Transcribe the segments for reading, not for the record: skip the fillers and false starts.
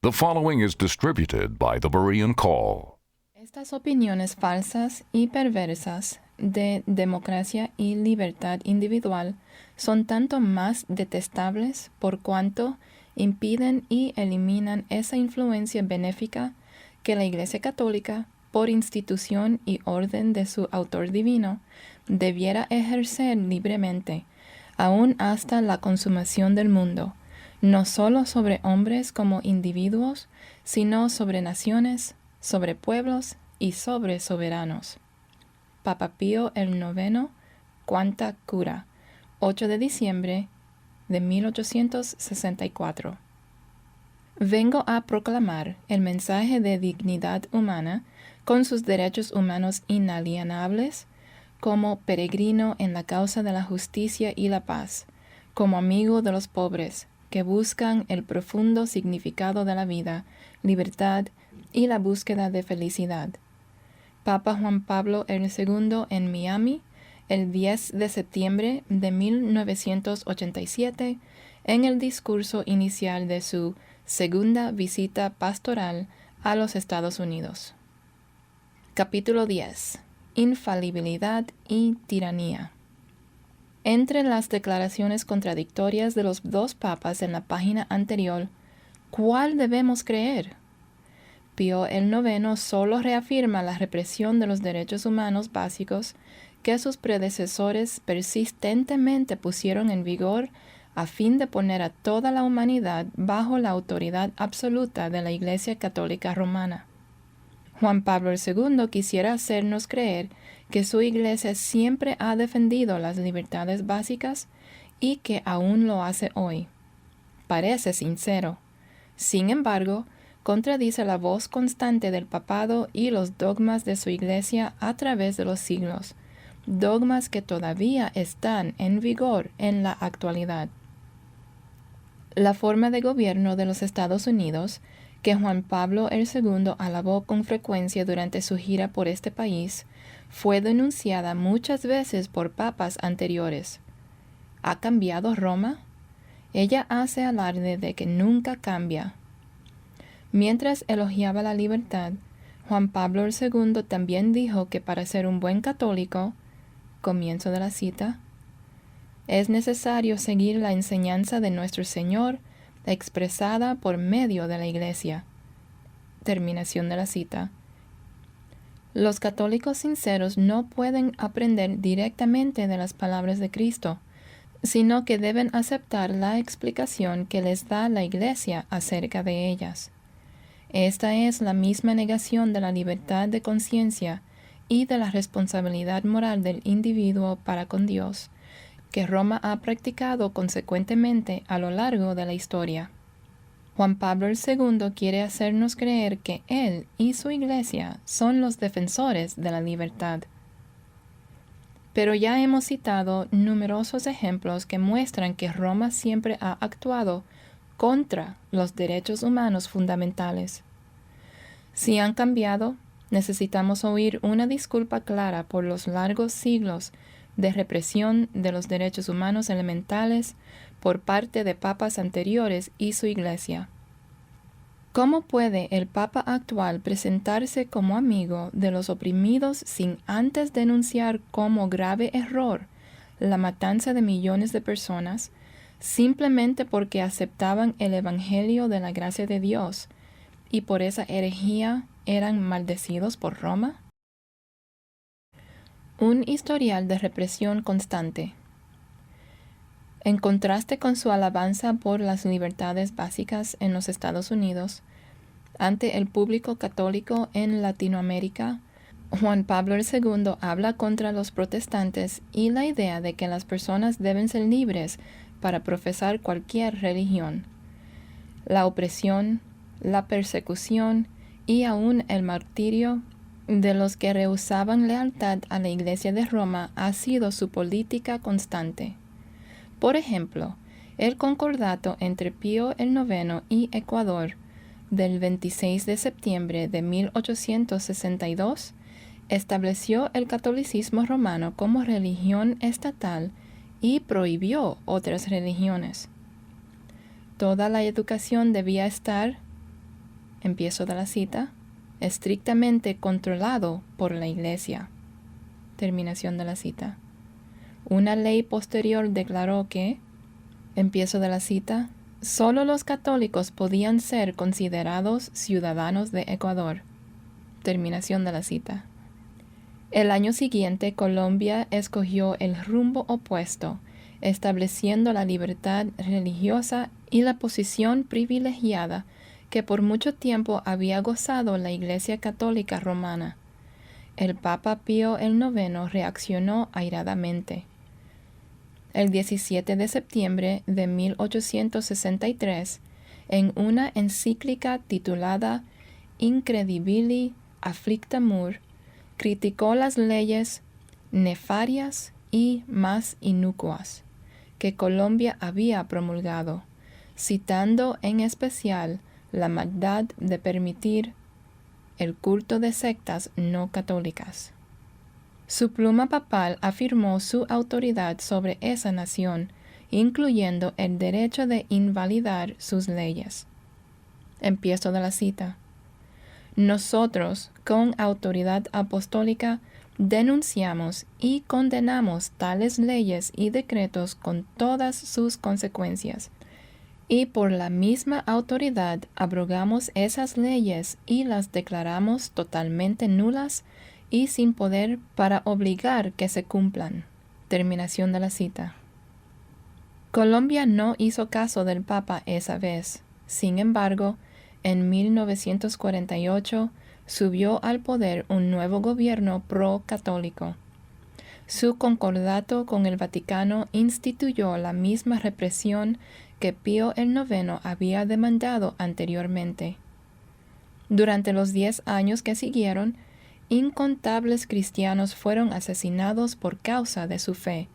The following is distributed by the Berean Call. Estas opiniones falsas y perversas de democracia y libertad individual son tanto más detestables por cuanto impiden y eliminan esa influencia benéfica que la Iglesia Católica, por institución y orden de su autor divino, debiera ejercer libremente, aun hasta la consumación del mundo, no solo sobre hombres como individuos, sino sobre naciones, sobre pueblos y sobre soberanos. Papa Pío IX, Quanta Cura, 8 de diciembre de 1864. Vengo a proclamar el mensaje de dignidad humana con sus derechos humanos inalienables, como peregrino en la causa de la justicia y la paz, como amigo de los pobres que buscan el profundo significado de la vida, libertad y la búsqueda de felicidad. Papa Juan Pablo II en Miami, el 10 de septiembre de 1987, en el discurso inicial de su segunda visita pastoral a los Estados Unidos. Capítulo 10. Infalibilidad y tiranía. Entre las declaraciones contradictorias de los dos papas en la página anterior, ¿cuál debemos creer? Pío IX solo reafirma la represión de los derechos humanos básicos que sus predecesores persistentemente pusieron en vigor a fin de poner a toda la humanidad bajo la autoridad absoluta de la Iglesia Católica Romana. Juan Pablo II quisiera hacernos creer que su Iglesia siempre ha defendido las libertades básicas y que aún lo hace hoy. Parece sincero. Sin embargo, contradice la voz constante del papado y los dogmas de su Iglesia a través de los siglos, dogmas que todavía están en vigor en la actualidad. La forma de gobierno de los Estados Unidos, que Juan Pablo II alabó con frecuencia durante su gira por este país, fue denunciada muchas veces por papas anteriores. ¿Ha cambiado Roma? Ella hace alarde de que nunca cambia. Mientras elogiaba la libertad, Juan Pablo II también dijo que para ser un buen católico, comienzo de la cita, es necesario seguir la enseñanza de nuestro Señor expresada por medio de la Iglesia. Terminación de la cita. Los católicos sinceros no pueden aprender directamente de las palabras de Cristo, sino que deben aceptar la explicación que les da la Iglesia acerca de ellas. Esta es la misma negación de la libertad de conciencia y de la responsabilidad moral del individuo para con Dios, que Roma ha practicado consecuentemente a lo largo de la historia. Juan Pablo II quiere hacernos creer que él y su Iglesia son los defensores de la libertad. Pero ya hemos citado numerosos ejemplos que muestran que Roma siempre ha actuado contra los derechos humanos fundamentales. Si han cambiado, necesitamos oír una disculpa clara por los largos siglos de represión de los derechos humanos elementales por parte de papas anteriores y su Iglesia. ¿Cómo puede el Papa actual presentarse como amigo de los oprimidos sin antes denunciar como grave error la matanza de millones de personas, simplemente porque aceptaban el Evangelio de la gracia de Dios y por esa herejía eran maldecidos por Roma? Un historial de represión constante. En contraste con su alabanza por las libertades básicas en los Estados Unidos, ante el público católico en Latinoamérica, Juan Pablo II habla contra los protestantes y la idea de que las personas deben ser libres para profesar cualquier religión. La opresión, la persecución y aún el martirio de los que rehusaban lealtad a la Iglesia de Roma ha sido su política constante. Por ejemplo, el concordato entre Pío IX y Ecuador del 26 de septiembre de 1862 estableció el catolicismo romano como religión estatal y prohibió otras religiones. Toda la educación debía estar empiezo de la cita, estrictamente controlado por la Iglesia. Terminación de la cita. Una ley posterior declaró que, empiezo de la cita, solo los católicos podían ser considerados ciudadanos de Ecuador. Terminación de la cita. El año siguiente, Colombia escogió el rumbo opuesto, estableciendo la libertad religiosa y la posición privilegiada que por mucho tiempo había gozado la Iglesia Católica Romana. El Papa Pío IX reaccionó airadamente. El 17 de septiembre de 1863, en una encíclica titulada Incredibili Afflictamur, criticó las leyes nefarias y más inicuas que Colombia había promulgado, citando en especial la maldad de permitir el culto de sectas no católicas. Su pluma papal afirmó su autoridad sobre esa nación, incluyendo el derecho de invalidar sus leyes. Empiezo de la cita. Nosotros, con autoridad apostólica, denunciamos y condenamos tales leyes y decretos con todas sus consecuencias, y por la misma autoridad abrogamos esas leyes y las declaramos totalmente nulas y sin poder para obligar que se cumplan. Terminación de la cita. Colombia no hizo caso del Papa esa vez. Sin embargo, en 1948 subió al poder un nuevo gobierno pro-católico. Su concordato con el Vaticano instituyó la misma represión que Pío IX había demandado anteriormente. Durante los 10 años que siguieron, incontables cristianos fueron asesinados por causa de su fe.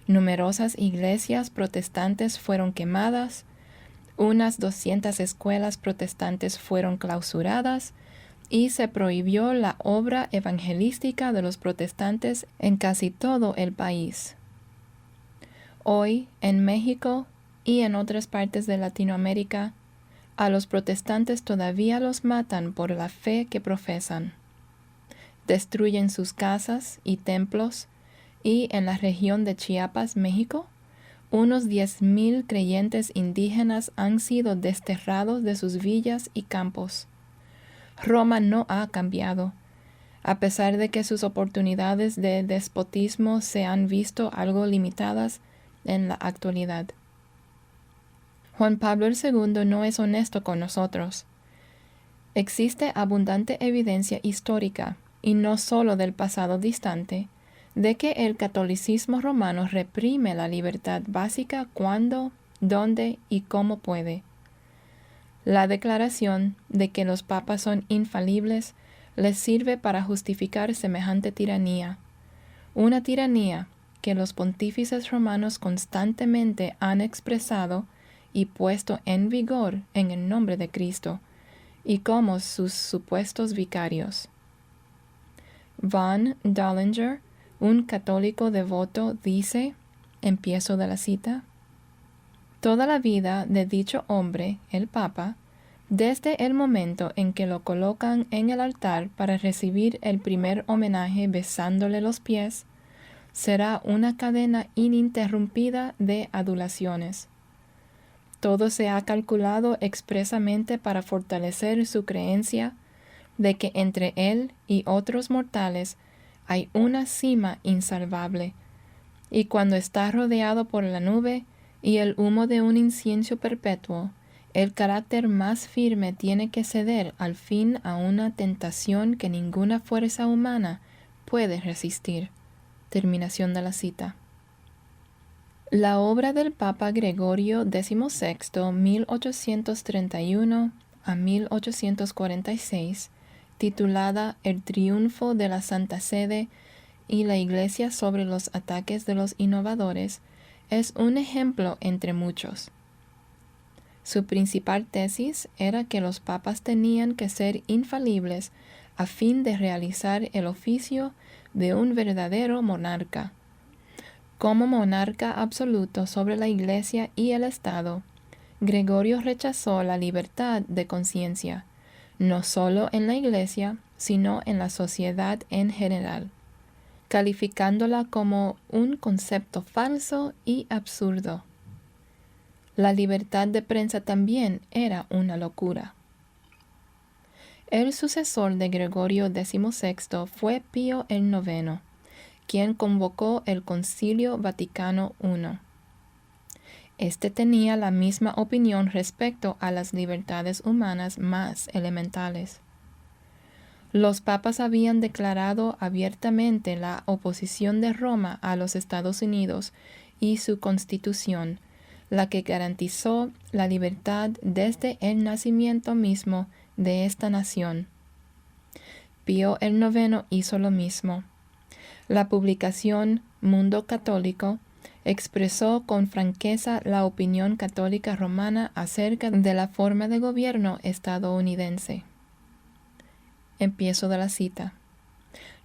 Numerosas iglesias protestantes fueron quemadas, unas 200 escuelas protestantes fueron clausuradas y se prohibió la obra evangelística de los protestantes en casi todo el país. Hoy, en México y en otras partes de Latinoamérica, a los protestantes todavía los matan por la fe que profesan. Destruyen sus casas y templos, y en la región de Chiapas, México, unos 10,000 creyentes indígenas han sido desterrados de sus villas y campos. Roma no ha cambiado, a pesar de que sus oportunidades de despotismo se han visto algo limitadas en la actualidad. Juan Pablo II no es honesto con nosotros. Existe abundante evidencia histórica, y no solo del pasado distante, de que el catolicismo romano reprime la libertad básica cuando, dónde y cómo puede. La declaración de que los papas son infalibles les sirve para justificar semejante tiranía, una tiranía que los pontífices romanos constantemente han expresado y puesto en vigor en el nombre de Cristo, y como sus supuestos vicarios. Von Dollinger, un católico devoto, dice, empiezo de la cita, toda la vida de dicho hombre, el Papa, desde el momento en que lo colocan en el altar para recibir el primer homenaje besándole los pies, será una cadena ininterrumpida de adulaciones. Todo se ha calculado expresamente para fortalecer su creencia de que entre él y otros mortales hay una cima insalvable, y cuando está rodeado por la nube y el humo de un incienso perpetuo, el carácter más firme tiene que ceder al fin a una tentación que ninguna fuerza humana puede resistir. Terminación de la cita. La obra del Papa Gregorio XVI, 1831 a 1846, titulada El triunfo de la Santa Sede y la Iglesia sobre los ataques de los innovadores, es un ejemplo entre muchos. Su principal tesis era que los papas tenían que ser infalibles a fin de realizar el oficio de un verdadero monarca. Como monarca absoluto sobre la Iglesia y el Estado, Gregorio rechazó la libertad de conciencia, no solo en la Iglesia, sino en la sociedad en general, calificándola como un concepto falso y absurdo. La libertad de prensa también era una locura. El sucesor de Gregorio XVI fue Pío IX, quien convocó el Concilio Vaticano I. Este tenía la misma opinión respecto a las libertades humanas más elementales. Los papas habían declarado abiertamente la oposición de Roma a los Estados Unidos y su constitución, la que garantizó la libertad desde el nacimiento mismo de esta nación. Pío IX hizo lo mismo. La publicación Mundo Católico expresó con franqueza la opinión católica romana acerca de la forma de gobierno estadounidense. Empiezo de la cita.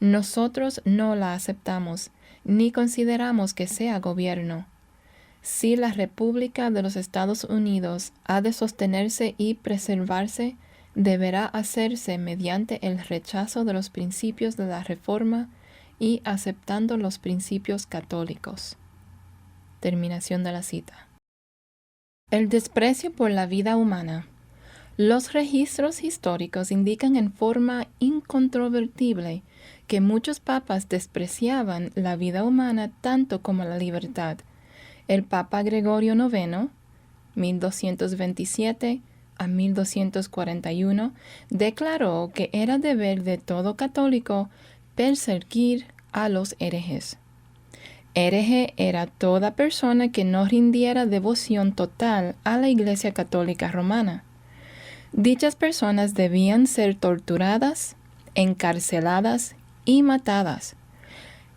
Nosotros no la aceptamos, ni consideramos que sea gobierno. Si la República de los Estados Unidos ha de sostenerse y preservarse, deberá hacerse mediante el rechazo de los principios de la Reforma y aceptando los principios católicos. Terminación de la cita. El desprecio por la vida humana. Los registros históricos indican en forma incontrovertible que muchos papas despreciaban la vida humana tanto como la libertad. El Papa Gregorio IX, 1227 a 1241, declaró que era deber de todo católico perseguir a los herejes. Hereje era toda persona que no rindiera devoción total a la Iglesia Católica Romana. Dichas personas debían ser torturadas, encarceladas y matadas.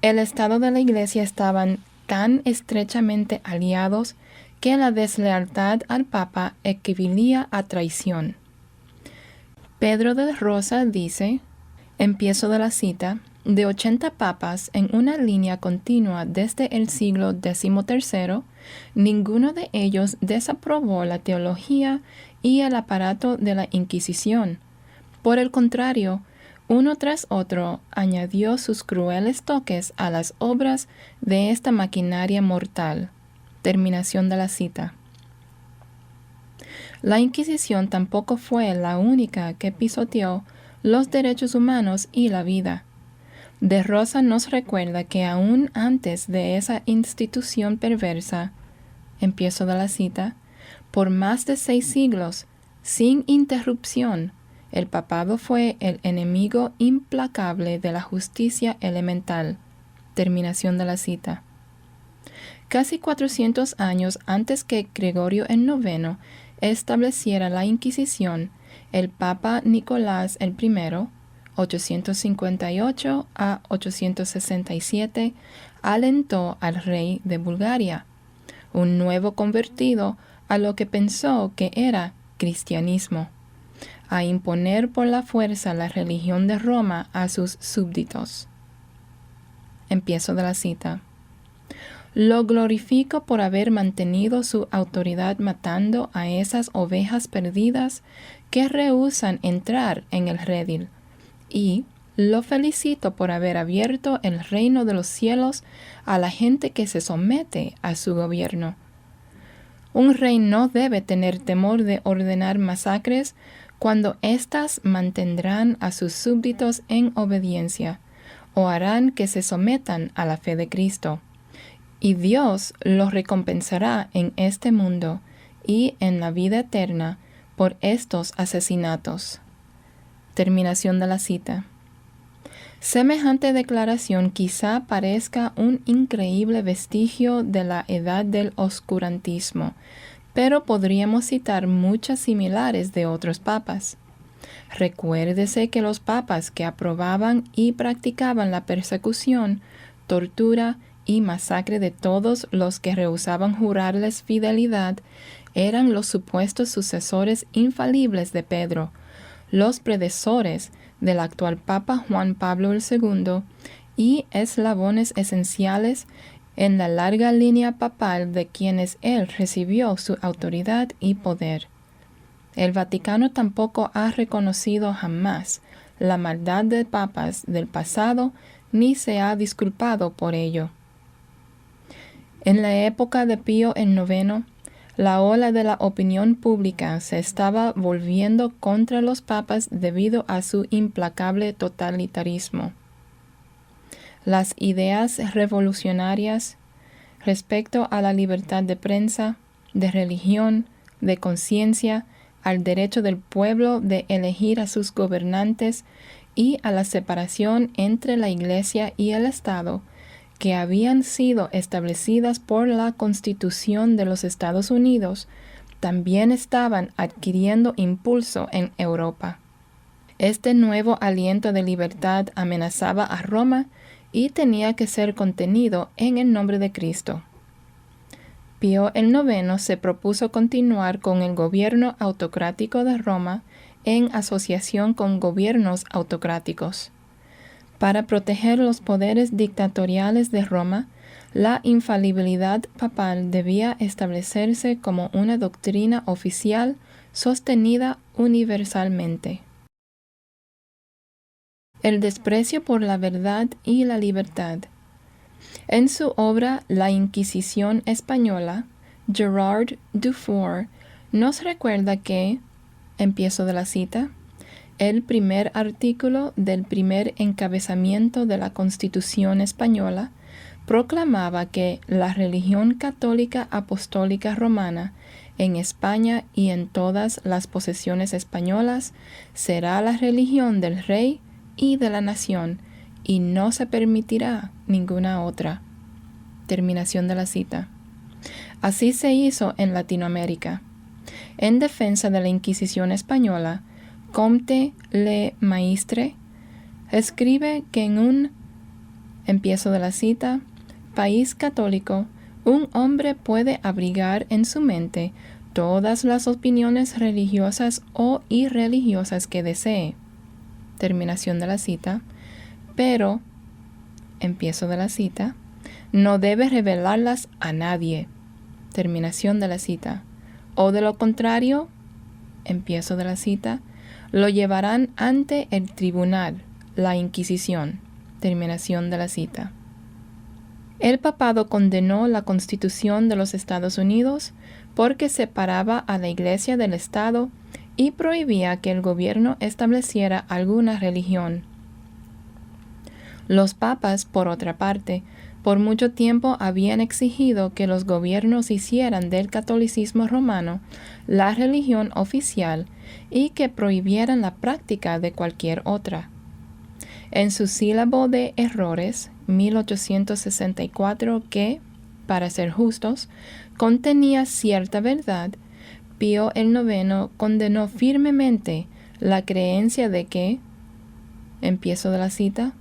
El Estado de la Iglesia estaban tan estrechamente aliados que la deslealtad al Papa equivalía a traición. Pedro de Rosa dice, empiezo de la cita, de 80 papas en una línea continua desde el siglo XIII, ninguno de ellos desaprobó la teología y el aparato de la Inquisición. Por el contrario, uno tras otro añadió sus crueles toques a las obras de esta maquinaria mortal. Terminación de la cita. La Inquisición tampoco fue la única que pisoteó los derechos humanos y la vida. De Rosa nos recuerda que aún antes de esa institución perversa, empiezo de la cita, por más de 6 siglos, sin interrupción, el papado fue el enemigo implacable de la justicia elemental. Terminación de la cita. Casi 400 años antes que Gregorio IX estableciera la Inquisición, el Papa Nicolás I, 858 a 867, alentó al rey de Bulgaria, un nuevo convertido a lo que pensó que era cristianismo, a imponer por la fuerza la religión de Roma a sus súbditos. Empiezo de la cita. Lo glorifico por haber mantenido su autoridad matando a esas ovejas perdidas que rehúsan entrar en el redil, y lo felicito por haber abierto el reino de los cielos a la gente que se somete a su gobierno. Un rey no debe tener temor de ordenar masacres cuando éstas mantendrán a sus súbditos en obediencia, o harán que se sometan a la fe de Cristo. Y Dios los recompensará en este mundo y en la vida eterna por estos asesinatos. Terminación de la cita. Semejante declaración quizá parezca un increíble vestigio de la edad del oscurantismo, pero podríamos citar muchas similares de otros papas. Recuérdese que los papas que aprobaban y practicaban la persecución, tortura y masacre de todos los que rehusaban jurarles fidelidad eran los supuestos sucesores infalibles de Pedro, los predecesores del actual Papa Juan Pablo II y eslabones esenciales en la larga línea papal de quienes él recibió su autoridad y poder. El Vaticano tampoco ha reconocido jamás la maldad de papas del pasado ni se ha disculpado por ello. En la época de Pío IX, la ola de la opinión pública se estaba volviendo contra los papas debido a su implacable totalitarismo. Las ideas revolucionarias respecto a la libertad de prensa, de religión, de conciencia, al derecho del pueblo de elegir a sus gobernantes y a la separación entre la Iglesia y el Estado, que habían sido establecidas por la Constitución de los Estados Unidos, también estaban adquiriendo impulso en Europa. Este nuevo aliento de libertad amenazaba a Roma y tenía que ser contenido en el nombre de Cristo. Pío IX se propuso continuar con el gobierno autocrático de Roma en asociación con gobiernos autocráticos. Para proteger los poderes dictatoriales de Roma, la infalibilidad papal debía establecerse como una doctrina oficial sostenida universalmente. El desprecio por la verdad y la libertad. En su obra La Inquisición Española, Gerard Dufour nos recuerda que, empiezo de la cita, el primer artículo del primer encabezamiento de la Constitución española proclamaba que la religión católica apostólica romana en España y en todas las posesiones españolas será la religión del rey y de la nación, y no se permitirá ninguna otra. Terminación de la cita. Así se hizo en Latinoamérica. En defensa de la Inquisición española, Comte Le Maistre escribe que en un, empiezo de la cita, país católico, un hombre puede abrigar en su mente todas las opiniones religiosas o irreligiosas que desee. Terminación de la cita. Pero, empiezo de la cita, no debe revelarlas a nadie. Terminación de la cita. O de lo contrario, empiezo de la cita, lo llevarán ante el tribunal, la Inquisición. Terminación de la cita. El papado condenó la Constitución de los Estados Unidos porque separaba a la Iglesia del Estado y prohibía que el gobierno estableciera alguna religión. Los papas, por otra parte, por mucho tiempo habían exigido que los gobiernos hicieran del catolicismo romano la religión oficial y que prohibieran la práctica de cualquier otra. En su sílabo de errores, 1864, que, para ser justos, contenía cierta verdad, Pío IX condenó firmemente la creencia de que, empiezo de la cita,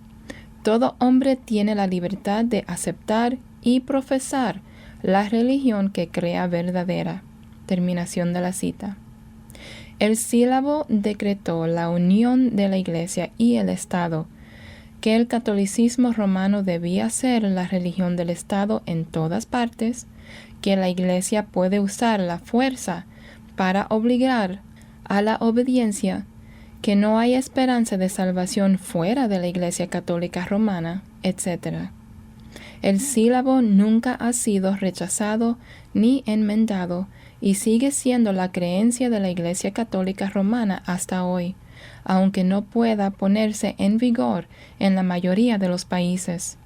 todo hombre tiene la libertad de aceptar y profesar la religión que crea verdadera. Terminación de la cita. El sílabo decretó la unión de la Iglesia y el Estado, que el catolicismo romano debía ser la religión del Estado en todas partes, que la Iglesia puede usar la fuerza para obligar a la obediencia, que no hay esperanza de salvación fuera de la Iglesia Católica Romana, etc. El sílabo nunca ha sido rechazado ni enmendado y sigue siendo la creencia de la Iglesia Católica Romana hasta hoy, aunque no pueda ponerse en vigor en la mayoría de los países.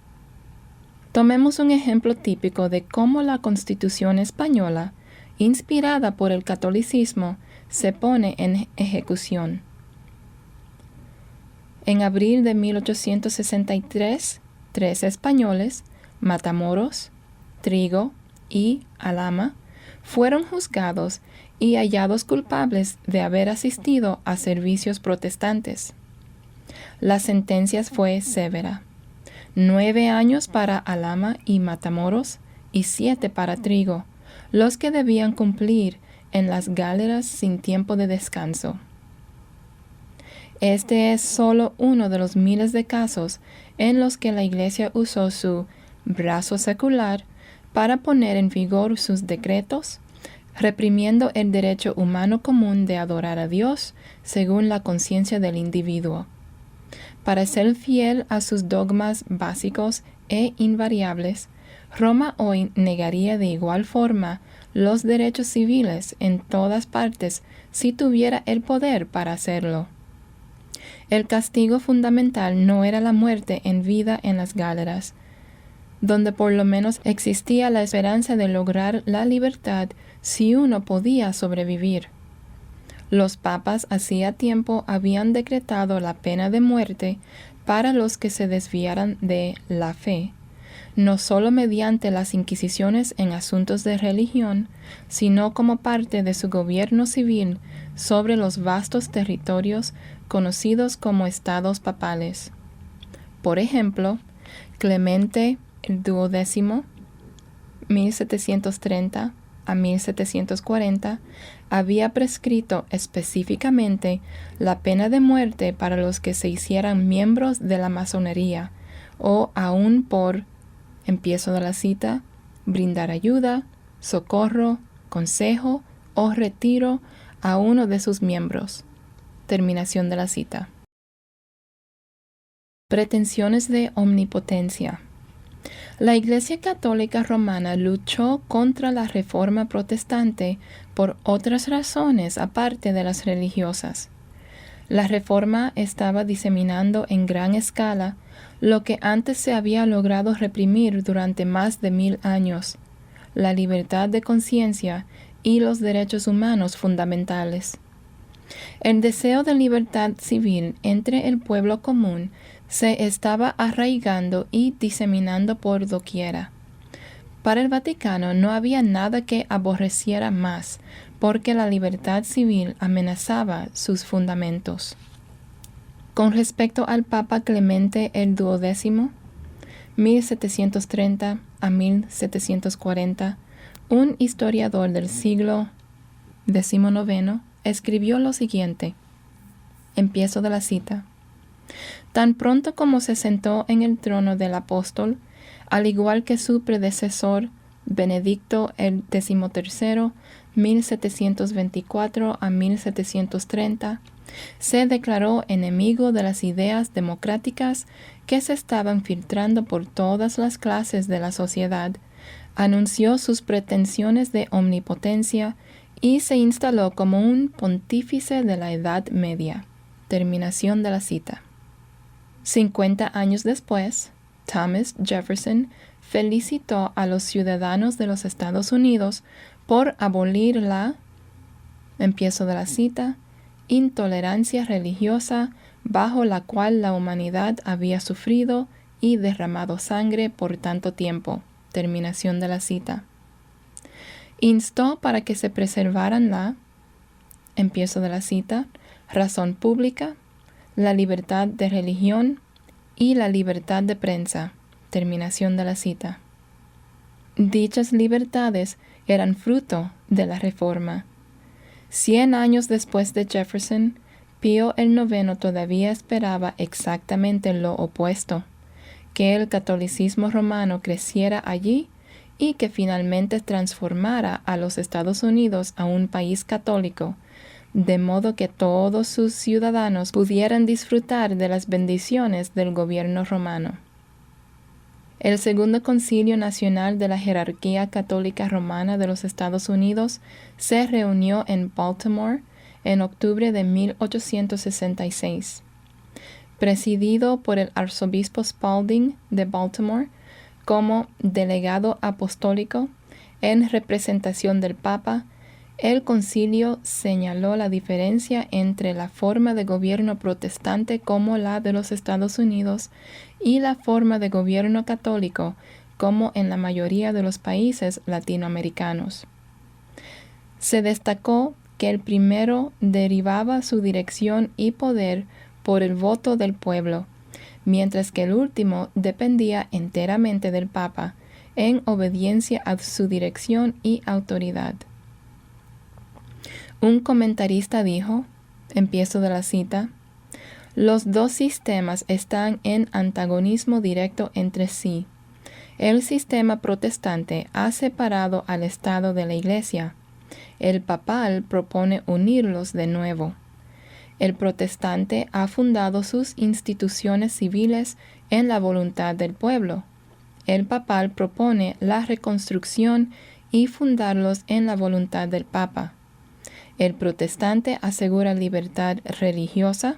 Tomemos un ejemplo típico de cómo la Constitución española, inspirada por el catolicismo, se pone en ejecución. En abril de 1863, 3 españoles, Matamoros, Trigo y Alhama, fueron juzgados y hallados culpables de haber asistido a servicios protestantes. La sentencia fue severa: 9 años para Alhama y Matamoros y 7 para Trigo, los que debían cumplir en las gáleras sin tiempo de descanso. Este es solo uno de los miles de casos en los que la Iglesia usó su brazo secular para poner en vigor sus decretos, reprimiendo el derecho humano común de adorar a Dios según la conciencia del individuo. Para ser fiel a sus dogmas básicos e invariables, Roma hoy negaría de igual forma los derechos civiles en todas partes si tuviera el poder para hacerlo. El castigo fundamental no era la muerte en vida en las gáleras, donde por lo menos existía la esperanza de lograr la libertad si uno podía sobrevivir. Los papas hacía tiempo habían decretado la pena de muerte para los que se desviaran de la fe, no solo mediante las inquisiciones en asuntos de religión, sino como parte de su gobierno civil sobre los vastos territorios conocidos como estados papales. Por ejemplo, Clemente el XII, 1730 a 1740, había prescrito específicamente la pena de muerte para los que se hicieran miembros de la masonería o aún por, empiezo de la cita, brindar ayuda, socorro, consejo o retiro a uno de sus miembros. Terminación de la cita. Pretensiones de omnipotencia. La Iglesia Católica Romana luchó contra la Reforma Protestante por otras razones aparte de las religiosas. La Reforma estaba diseminando en gran escala lo que antes se había logrado reprimir durante más de 1000 años, la libertad de conciencia y los derechos humanos fundamentales. El deseo de libertad civil entre el pueblo común se estaba arraigando y diseminando por doquiera. Para el Vaticano no había nada que aborreciera más, porque la libertad civil amenazaba sus fundamentos. Con respecto al Papa Clemente el XII, 1730 a 1740, un historiador del siglo XIX escribió lo siguiente. Empiezo de la cita. Tan pronto como se sentó en el trono del apóstol, al igual que su predecesor, Benedicto el XIII, 1724 a 1730, se declaró enemigo de las ideas democráticas que se estaban filtrando por todas las clases de la sociedad, anunció sus pretensiones de omnipotencia y se instaló como un pontífice de la Edad Media. Terminación de la cita. 50 años después, Thomas Jefferson felicitó a los ciudadanos de los Estados Unidos por abolir la, empiezo de la cita, intolerancia religiosa bajo la cual la humanidad había sufrido y derramado sangre por tanto tiempo. Terminación de la cita. Instó para que se preservaran la, empiezo de la cita, razón pública, la libertad de religión y la libertad de prensa. Terminación de la cita. Dichas libertades eran fruto de la Reforma. 100 años después de Jefferson, Pío IX todavía esperaba exactamente lo opuesto, que el catolicismo romano creciera allí y que finalmente transformara a los Estados Unidos a un país católico, de modo que todos sus ciudadanos pudieran disfrutar de las bendiciones del gobierno romano. El Segundo Concilio Nacional de la Jerarquía Católica Romana de los Estados Unidos se reunió en Baltimore en octubre de 1866. Presidido por el arzobispo Spalding de Baltimore como delegado apostólico en representación del Papa, el concilio señaló la diferencia entre la forma de gobierno protestante como la de los Estados Unidos y la forma de gobierno católico como en la mayoría de los países latinoamericanos. Se destacó que el primero derivaba su dirección y poder por el voto del pueblo, mientras que el último dependía enteramente del Papa, en obediencia a su dirección y autoridad. Un comentarista dijo, empiezo de la cita, los dos sistemas están en antagonismo directo entre sí. El sistema protestante ha separado al Estado de la Iglesia. El papal propone unirlos de nuevo. El protestante ha fundado sus instituciones civiles en la voluntad del pueblo. El papal propone la reconstrucción y fundarlos en la voluntad del Papa. El protestante asegura libertad religiosa.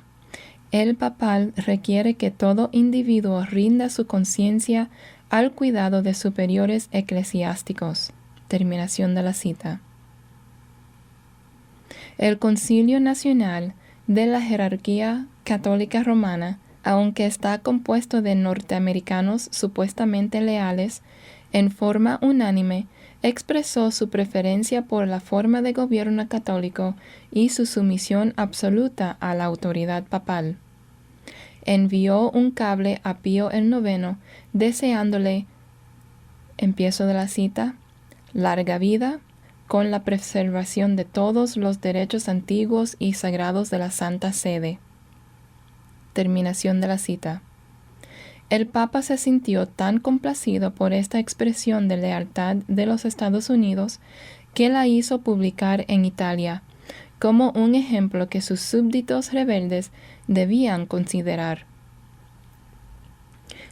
El papal requiere que todo individuo rinda su conciencia al cuidado de superiores eclesiásticos. Terminación de la cita. El Concilio Nacional de la Jerarquía Católica Romana, aunque está compuesto de norteamericanos supuestamente leales, en forma unánime expresó su preferencia por la forma de gobierno católico y su sumisión absoluta a la autoridad papal. Envió un cable a Pío IX deseándole, empiezo de la cita, larga vida, con la preservación de todos los derechos antiguos y sagrados de la Santa Sede. Terminación de la cita. El Papa se sintió tan complacido por esta expresión de lealtad de los Estados Unidos que la hizo publicar en Italia, como un ejemplo que sus súbditos rebeldes debían considerar.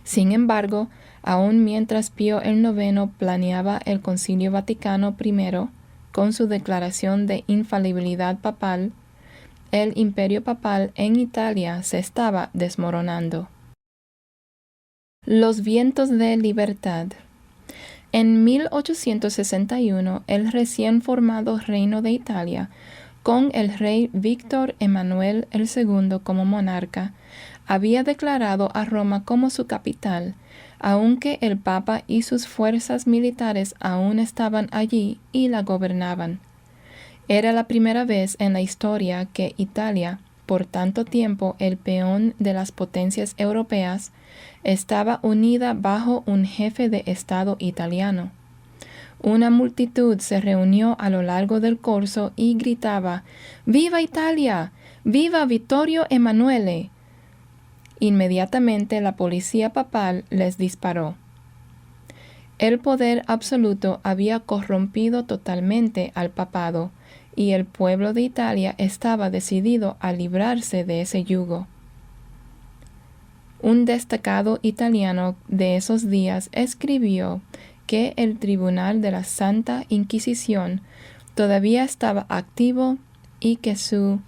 Sin embargo, aun mientras Pío IX planeaba el Concilio Vaticano I, con su declaración de infalibilidad papal, el imperio papal en Italia se estaba desmoronando. Los vientos de libertad. En 1861, el recién formado Reino de Italia, con el rey Víctor Emanuel II como monarca, había declarado a Roma como su capital, aunque el Papa y sus fuerzas militares aún estaban allí y la gobernaban. Era la primera vez en la historia que Italia, por tanto tiempo el peón de las potencias europeas, estaba unida bajo un jefe de Estado italiano. Una multitud se reunió a lo largo del corso y gritaba: ¡Viva Italia! ¡Viva Vittorio Emanuele! Inmediatamente la policía papal les disparó. El poder absoluto había corrompido totalmente al papado, y el pueblo de Italia estaba decidido a librarse de ese yugo. Un destacado italiano de esos días escribió que el Tribunal de la Santa Inquisición todavía estaba activo y que su,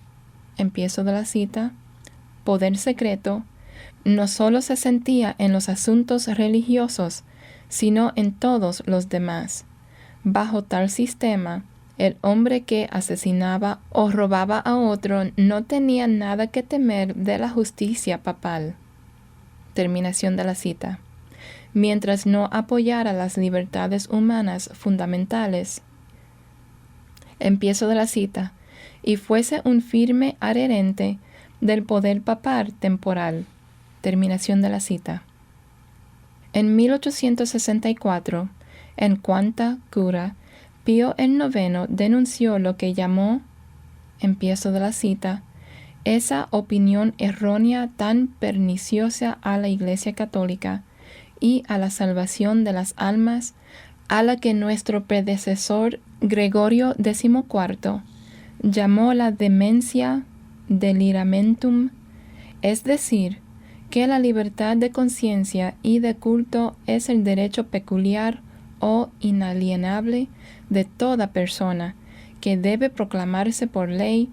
empiezo de la cita, poder secreto no solo se sentía en los asuntos religiosos, sino en todos los demás. Bajo tal sistema, el hombre que asesinaba o robaba a otro no tenía nada que temer de la justicia papal. Terminación de la cita. Mientras no apoyara las libertades humanas fundamentales, empiezo de la cita, y fuese un firme adherente del poder papal temporal. Terminación de la cita. En 1864, en Quanta Cura, Pío IX denunció lo que llamó, empiezo de la cita, esa opinión errónea tan perniciosa a la Iglesia Católica y a la salvación de las almas, a la que nuestro predecesor Gregorio XIV llamó la demencia deliramentum, es decir, que la libertad de conciencia y de culto es el derecho peculiar o inalienable de toda persona, que debe proclamarse por ley,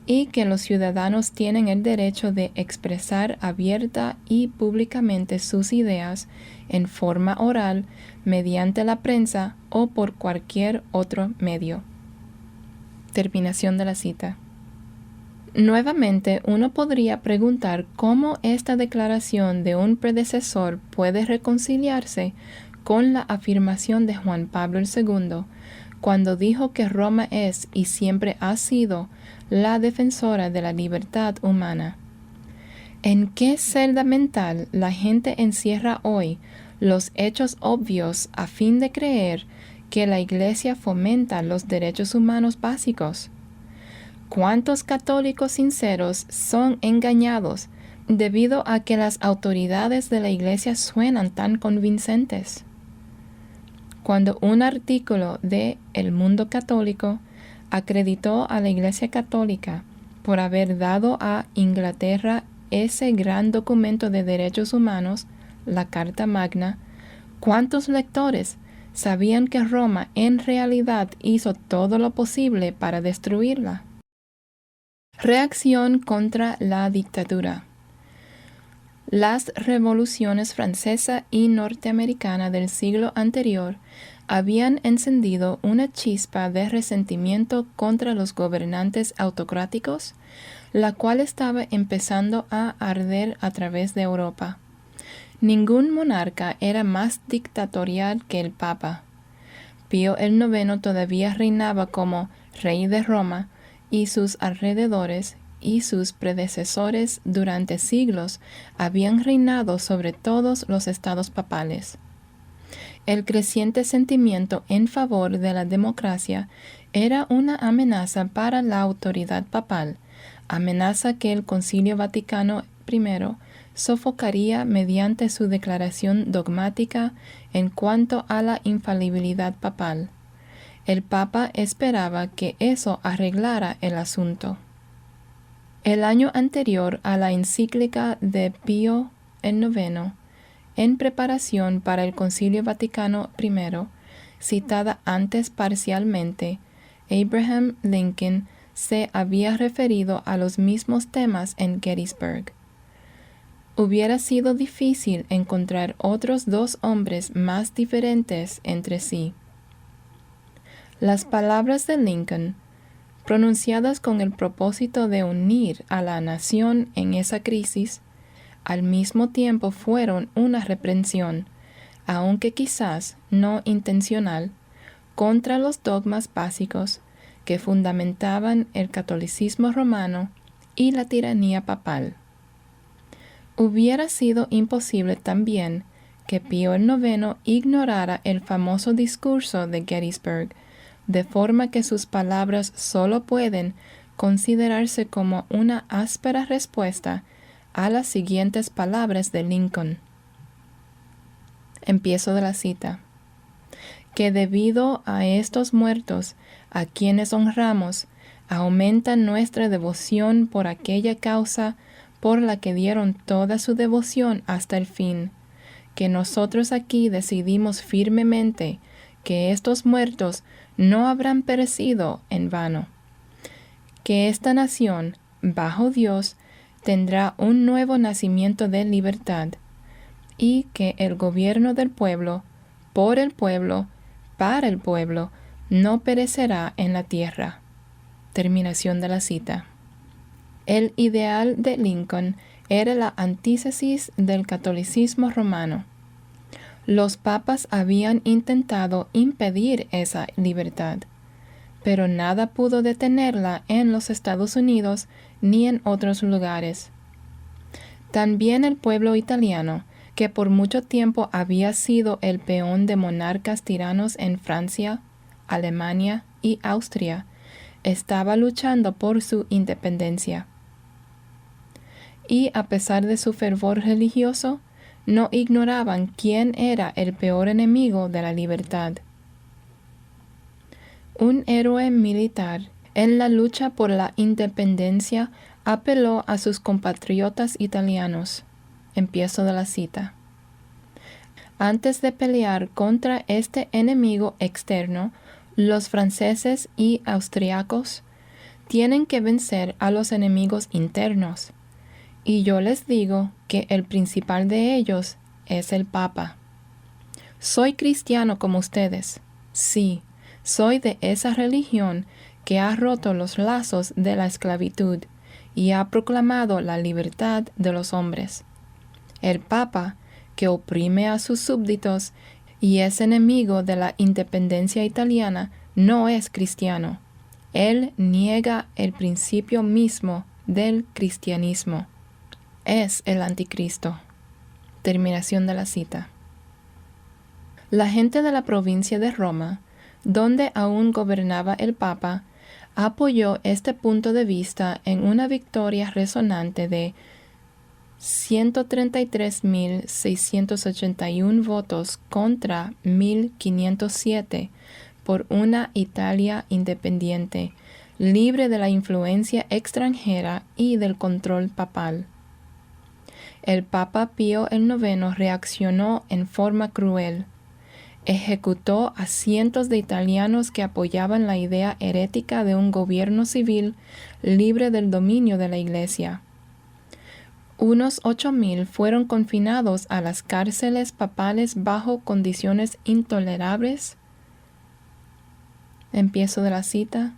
y que los ciudadanos tienen el derecho de expresar abierta y públicamente sus ideas en forma oral, mediante la prensa o por cualquier otro medio. Terminación de la cita. Nuevamente, uno podría preguntar cómo esta declaración de un predecesor puede reconciliarse con la afirmación de Juan Pablo II, cuando dijo que Roma es y siempre ha sido la defensora de la libertad humana. ¿En qué celda mental la gente encierra hoy los hechos obvios a fin de creer que la Iglesia fomenta los derechos humanos básicos? ¿Cuántos católicos sinceros son engañados debido a que las autoridades de la Iglesia suenan tan convincentes? Cuando un artículo de El Mundo Católico acreditó a la Iglesia Católica por haber dado a Inglaterra ese gran documento de derechos humanos, la Carta Magna. ¿Cuántos lectores sabían que Roma en realidad hizo todo lo posible para destruirla? Reacción contra la dictadura. Las revoluciones francesa y norteamericana del siglo anterior habían encendido una chispa de resentimiento contra los gobernantes autocráticos, la cual estaba empezando a arder a través de Europa. Ningún monarca era más dictatorial que el Papa. Pío IX todavía reinaba como rey de Roma, y sus alrededores y sus predecesores durante siglos habían reinado sobre todos los estados papales. El creciente sentimiento en favor de la democracia era una amenaza para la autoridad papal, amenaza que el Concilio Vaticano I sofocaría mediante su declaración dogmática en cuanto a la infalibilidad papal. El Papa esperaba que eso arreglara el asunto. El año anterior a la encíclica de Pío IX, en preparación para el Concilio Vaticano I, citada antes parcialmente, Abraham Lincoln se había referido a los mismos temas en Gettysburg. Hubiera sido difícil encontrar otros dos hombres más diferentes entre sí. Las palabras de Lincoln, pronunciadas con el propósito de unir a la nación en esa crisis, al mismo tiempo fueron una reprensión, aunque quizás no intencional, contra los dogmas básicos que fundamentaban el catolicismo romano y la tiranía papal. Hubiera sido imposible también que Pío IX ignorara el famoso discurso de Gettysburg, de forma que sus palabras solo pueden considerarse como una áspera respuesta a las siguientes palabras de Lincoln. Empiezo de la cita. Que debido a estos muertos, a quienes honramos, aumenta nuestra devoción por aquella causa por la que dieron toda su devoción hasta el fin, que nosotros aquí decidimos firmemente que estos muertos no habrán perecido en vano, que esta nación, bajo Dios, tendrá un nuevo nacimiento de libertad, y que el gobierno del pueblo, por el pueblo, para el pueblo, no perecerá en la tierra. Terminación de la cita. El ideal de Lincoln era la antítesis del catolicismo romano. Los papas habían intentado impedir esa libertad, pero nada pudo detenerla en los Estados Unidos ni en otros lugares. También el pueblo italiano, que por mucho tiempo había sido el peón de monarcas tiranos en Francia, Alemania y Austria, estaba luchando por su independencia. Y a pesar de su fervor religioso, no ignoraban quién era el peor enemigo de la libertad. Un héroe militar en la lucha por la independencia apeló a sus compatriotas italianos. Empiezo de la cita. Antes de pelear contra este enemigo externo, los franceses y austriacos tienen que vencer a los enemigos internos. Y yo les digo que el principal de ellos es el Papa. Soy cristiano como ustedes. Sí, soy de esa religión que ha roto los lazos de la esclavitud y ha proclamado la libertad de los hombres. El Papa, que oprime a sus súbditos y es enemigo de la independencia italiana, no es cristiano. Él niega el principio mismo del cristianismo. Es el anticristo. Terminación de la cita. La gente de la provincia de Roma, donde aún gobernaba el Papa, apoyó este punto de vista en una victoria resonante de 133.681 votos contra 1.507 por una Italia independiente, libre de la influencia extranjera y del control papal. El Papa Pío IX reaccionó en forma cruel. Ejecutó a cientos de italianos que apoyaban la idea herética de un gobierno civil libre del dominio de la Iglesia. Unos 8,000 fueron confinados a las cárceles papales bajo condiciones intolerables. Empiezo de la cita.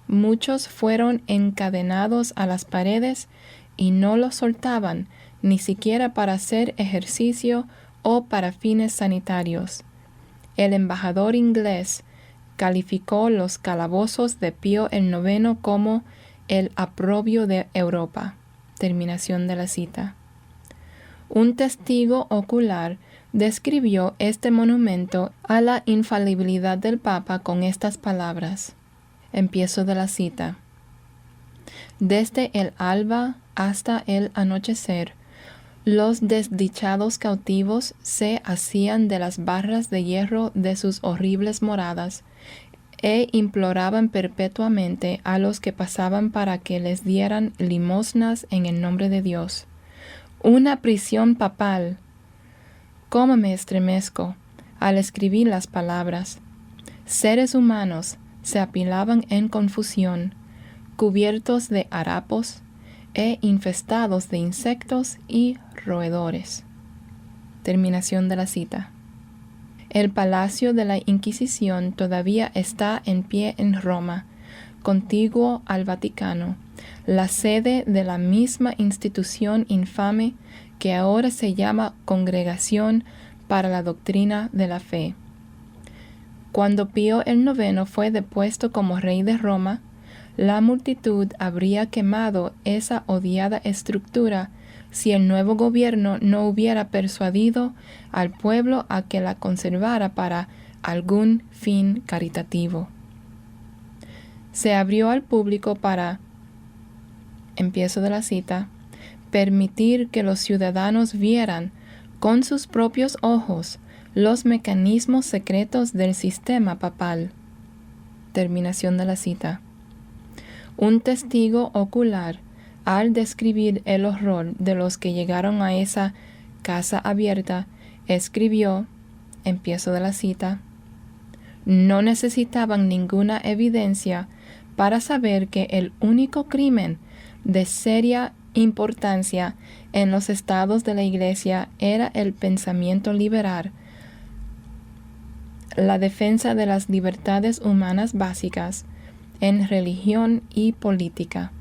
Muchos fueron encadenados a las paredes y no los soltaban, ni siquiera para hacer ejercicio o para fines sanitarios. El embajador inglés calificó los calabozos de Pío IX como el oprobio de Europa. Terminación de la cita. Un testigo ocular describió este monumento a la infalibilidad del Papa con estas palabras. Empiezo de la cita. Desde el alba hasta el anochecer, los desdichados cautivos se asían de las barras de hierro de sus horribles moradas e imploraban perpetuamente a los que pasaban para que les dieran limosnas en el nombre de Dios. Una prisión papal. Cómo me estremezco al escribir las palabras. Seres humanos se apilaban en confusión, cubiertos de harapos e infestados de insectos y roedores. Terminación de la cita. El Palacio de la Inquisición todavía está en pie en Roma, contiguo al Vaticano, la sede de la misma institución infame que ahora se llama Congregación para la Doctrina de la Fe. Cuando Pío IX fue depuesto como rey de Roma, la multitud habría quemado esa odiada estructura si el nuevo gobierno no hubiera persuadido al pueblo a que la conservara para algún fin caritativo. Se abrió al público para, empiezo de la cita, permitir que los ciudadanos vieran con sus propios ojos los mecanismos secretos del sistema papal. Terminación de la cita. Un testigo ocular, al describir el horror de los que llegaron a esa casa abierta, escribió, empiezo de la cita, no necesitaban ninguna evidencia para saber que el único crimen de seria importancia en los estados de la Iglesia era el pensamiento liberal, la defensa de las libertades humanas básicas en religión y política.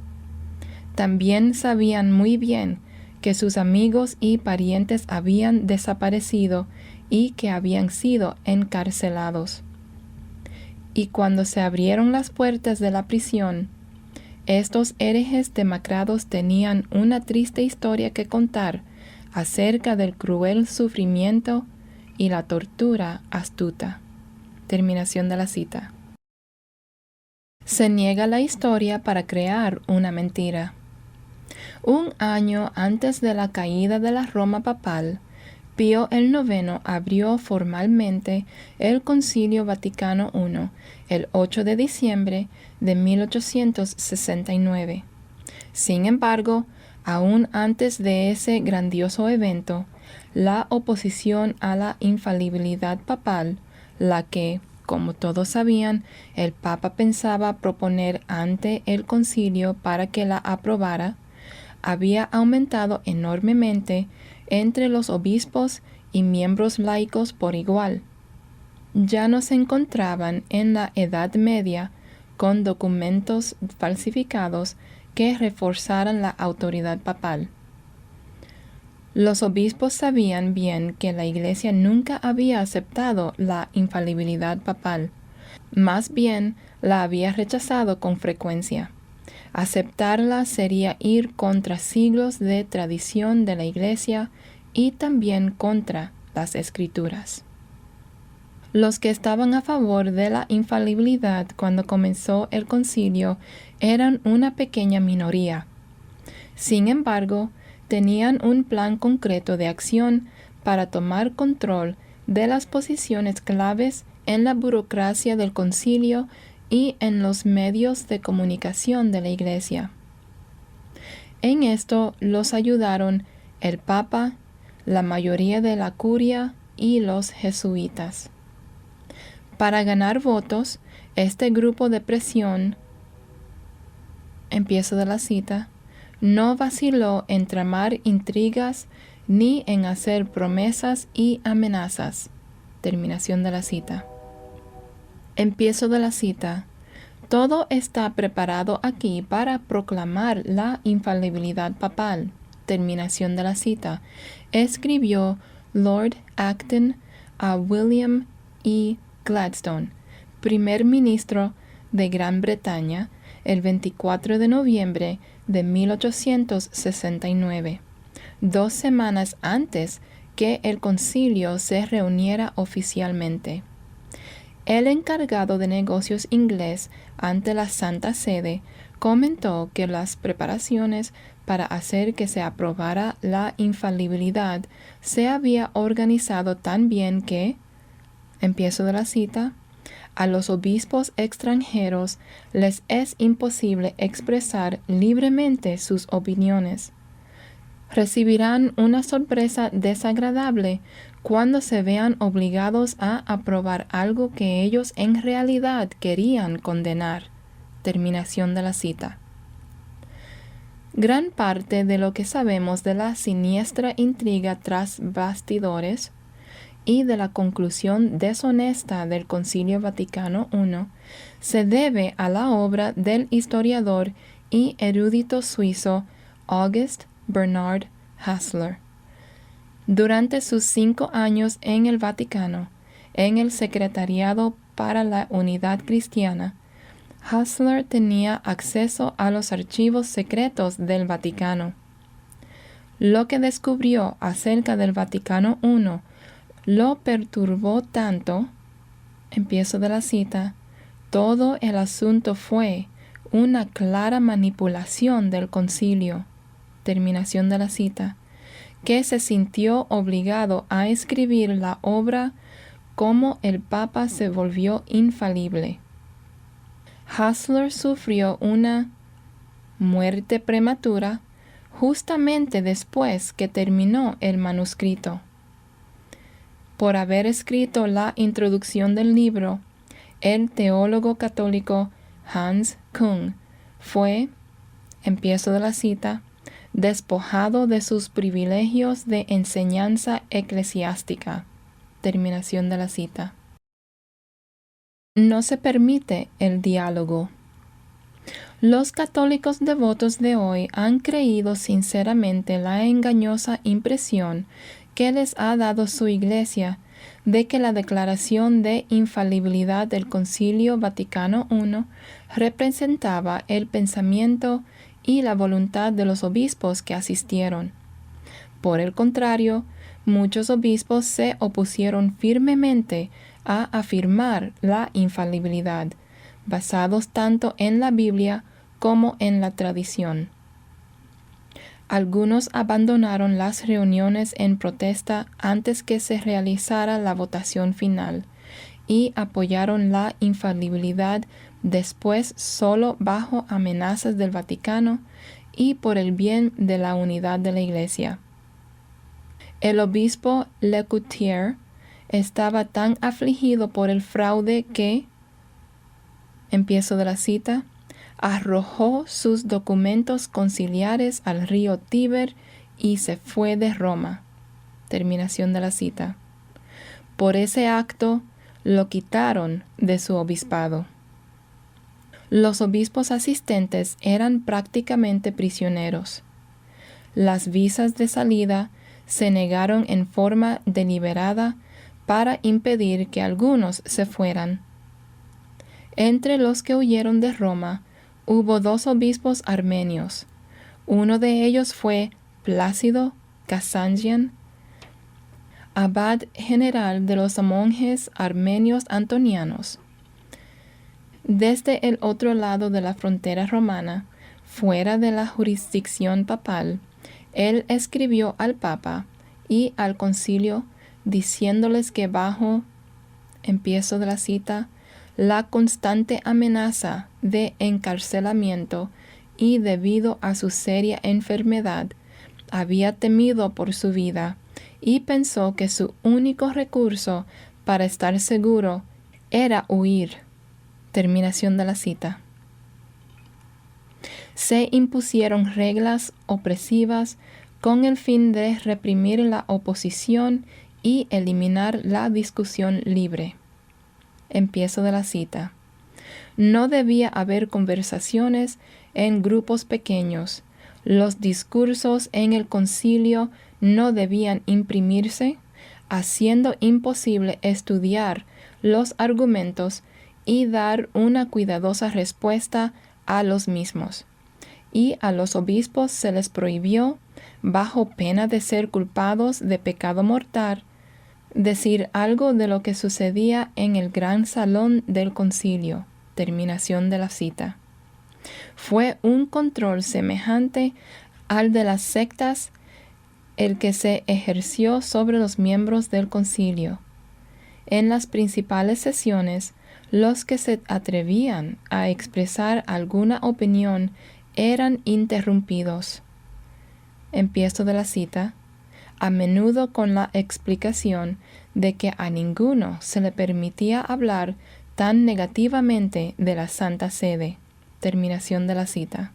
También sabían muy bien que sus amigos y parientes habían desaparecido y que habían sido encarcelados. Y cuando se abrieron las puertas de la prisión, estos herejes demacrados tenían una triste historia que contar acerca del cruel sufrimiento y la tortura astuta. Terminación de la cita. Se niega la historia para crear una mentira. Un año antes de la caída de la Roma papal, Pío IX abrió formalmente el Concilio Vaticano I el 8 de diciembre de 1869. Sin embargo, aún antes de ese grandioso evento, la oposición a la infalibilidad papal, la que, como todos sabían, el Papa pensaba proponer ante el concilio para que la aprobara, había aumentado enormemente entre los obispos y miembros laicos por igual. Ya no se encontraban en la Edad Media con documentos falsificados que reforzaran la autoridad papal. Los obispos sabían bien que la Iglesia nunca había aceptado la infalibilidad papal, más bien la había rechazado con frecuencia. Aceptarla sería ir contra siglos de tradición de la Iglesia y también contra las Escrituras. Los que estaban a favor de la infalibilidad cuando comenzó el concilio eran una pequeña minoría. Sin embargo, tenían un plan concreto de acción para tomar control de las posiciones claves en la burocracia del concilio y en los medios de comunicación de la Iglesia. En esto los ayudaron el Papa, la mayoría de la curia y los jesuitas. Para ganar votos, este grupo de presión, empiezo de la cita, no vaciló en tramar intrigas ni en hacer promesas y amenazas. Terminación de la cita. Empiezo de la cita. Todo está preparado aquí para proclamar la infalibilidad papal. Terminación de la cita. Escribió Lord Acton a William E. Gladstone, primer ministro de Gran Bretaña, el 24 de noviembre de 1869, 2 semanas antes que el concilio se reuniera oficialmente. El encargado de negocios inglés ante la Santa Sede comentó que las preparaciones para hacer que se aprobara la infalibilidad se había organizado tan bien que, empiezo de la cita, a los obispos extranjeros les es imposible expresar libremente sus opiniones. Recibirán una sorpresa desagradable cuando se vean obligados a aprobar algo que ellos en realidad querían condenar. Terminación de la cita. Gran parte de lo que sabemos de la siniestra intriga tras bastidores y de la conclusión deshonesta del Concilio Vaticano I se debe a la obra del historiador y erudito suizo August Bernhard Hassler. Durante sus 5 años en el Vaticano, en el Secretariado para la Unidad Cristiana, Hassler tenía acceso a los archivos secretos del Vaticano. Lo que descubrió acerca del Vaticano I lo perturbó tanto, empiezo de la cita, todo el asunto fue una clara manipulación del concilio, terminación de la cita, que se sintió obligado a escribir la obra como el Papa se volvió infalible. Hassler sufrió una muerte prematura justamente después que terminó el manuscrito. Por haber escrito la introducción del libro, el teólogo católico Hans Küng fue, empiezo de la cita, despojado de sus privilegios de enseñanza eclesiástica. Terminación de la cita. No se permite el diálogo. Los católicos devotos de hoy han creído sinceramente la engañosa impresión que les ha dado su Iglesia de que la declaración de infalibilidad del Concilio Vaticano I representaba el pensamiento y la voluntad de los obispos que asistieron. Por el contrario, muchos obispos se opusieron firmemente a afirmar la infalibilidad, basados tanto en la Biblia como en la tradición. Algunos abandonaron las reuniones en protesta antes que se realizara la votación final y apoyaron la infalibilidad después solo bajo amenazas del Vaticano y por el bien de la unidad de la Iglesia. El obispo Lecoutier estaba tan afligido por el fraude que, empiezo de la cita, arrojó sus documentos conciliares al río Tíber y se fue de Roma. Terminación de la cita. Por ese acto lo quitaron de su obispado. Los obispos asistentes eran prácticamente prisioneros. Las visas de salida se negaron en forma deliberada para impedir que algunos se fueran. Entre los que huyeron de Roma hubo 2 obispos armenios. Uno de ellos fue Plácido Kazanjian, abad general de los monjes armenios antonianos. Desde el otro lado de la frontera romana, fuera de la jurisdicción papal, él escribió al Papa y al concilio diciéndoles que bajo, Empiezo de la cita, la constante amenaza de encarcelamiento y debido a su seria enfermedad, había temido por su vida y pensó que su único recurso para estar seguro era huir. Terminación de la cita. Se impusieron reglas opresivas con el fin de reprimir la oposición y eliminar la discusión libre. Empiezo de la cita. No debía haber conversaciones en grupos pequeños. Los discursos en el concilio no debían imprimirse, haciendo imposible estudiar los argumentos y dar una cuidadosa respuesta a los mismos. Y a los obispos se les prohibió, bajo pena de ser culpados de pecado mortal, decir algo de lo que sucedía en el gran salón del concilio. Terminación de la cita. Fue un control semejante al de las sectas el que se ejerció sobre los miembros del concilio. En las principales sesiones, los que se atrevían a expresar alguna opinión eran interrumpidos. Empiezo de la cita, a menudo con la explicación de que a ninguno se le permitía hablar tan negativamente de la Santa Sede. Terminación de la cita.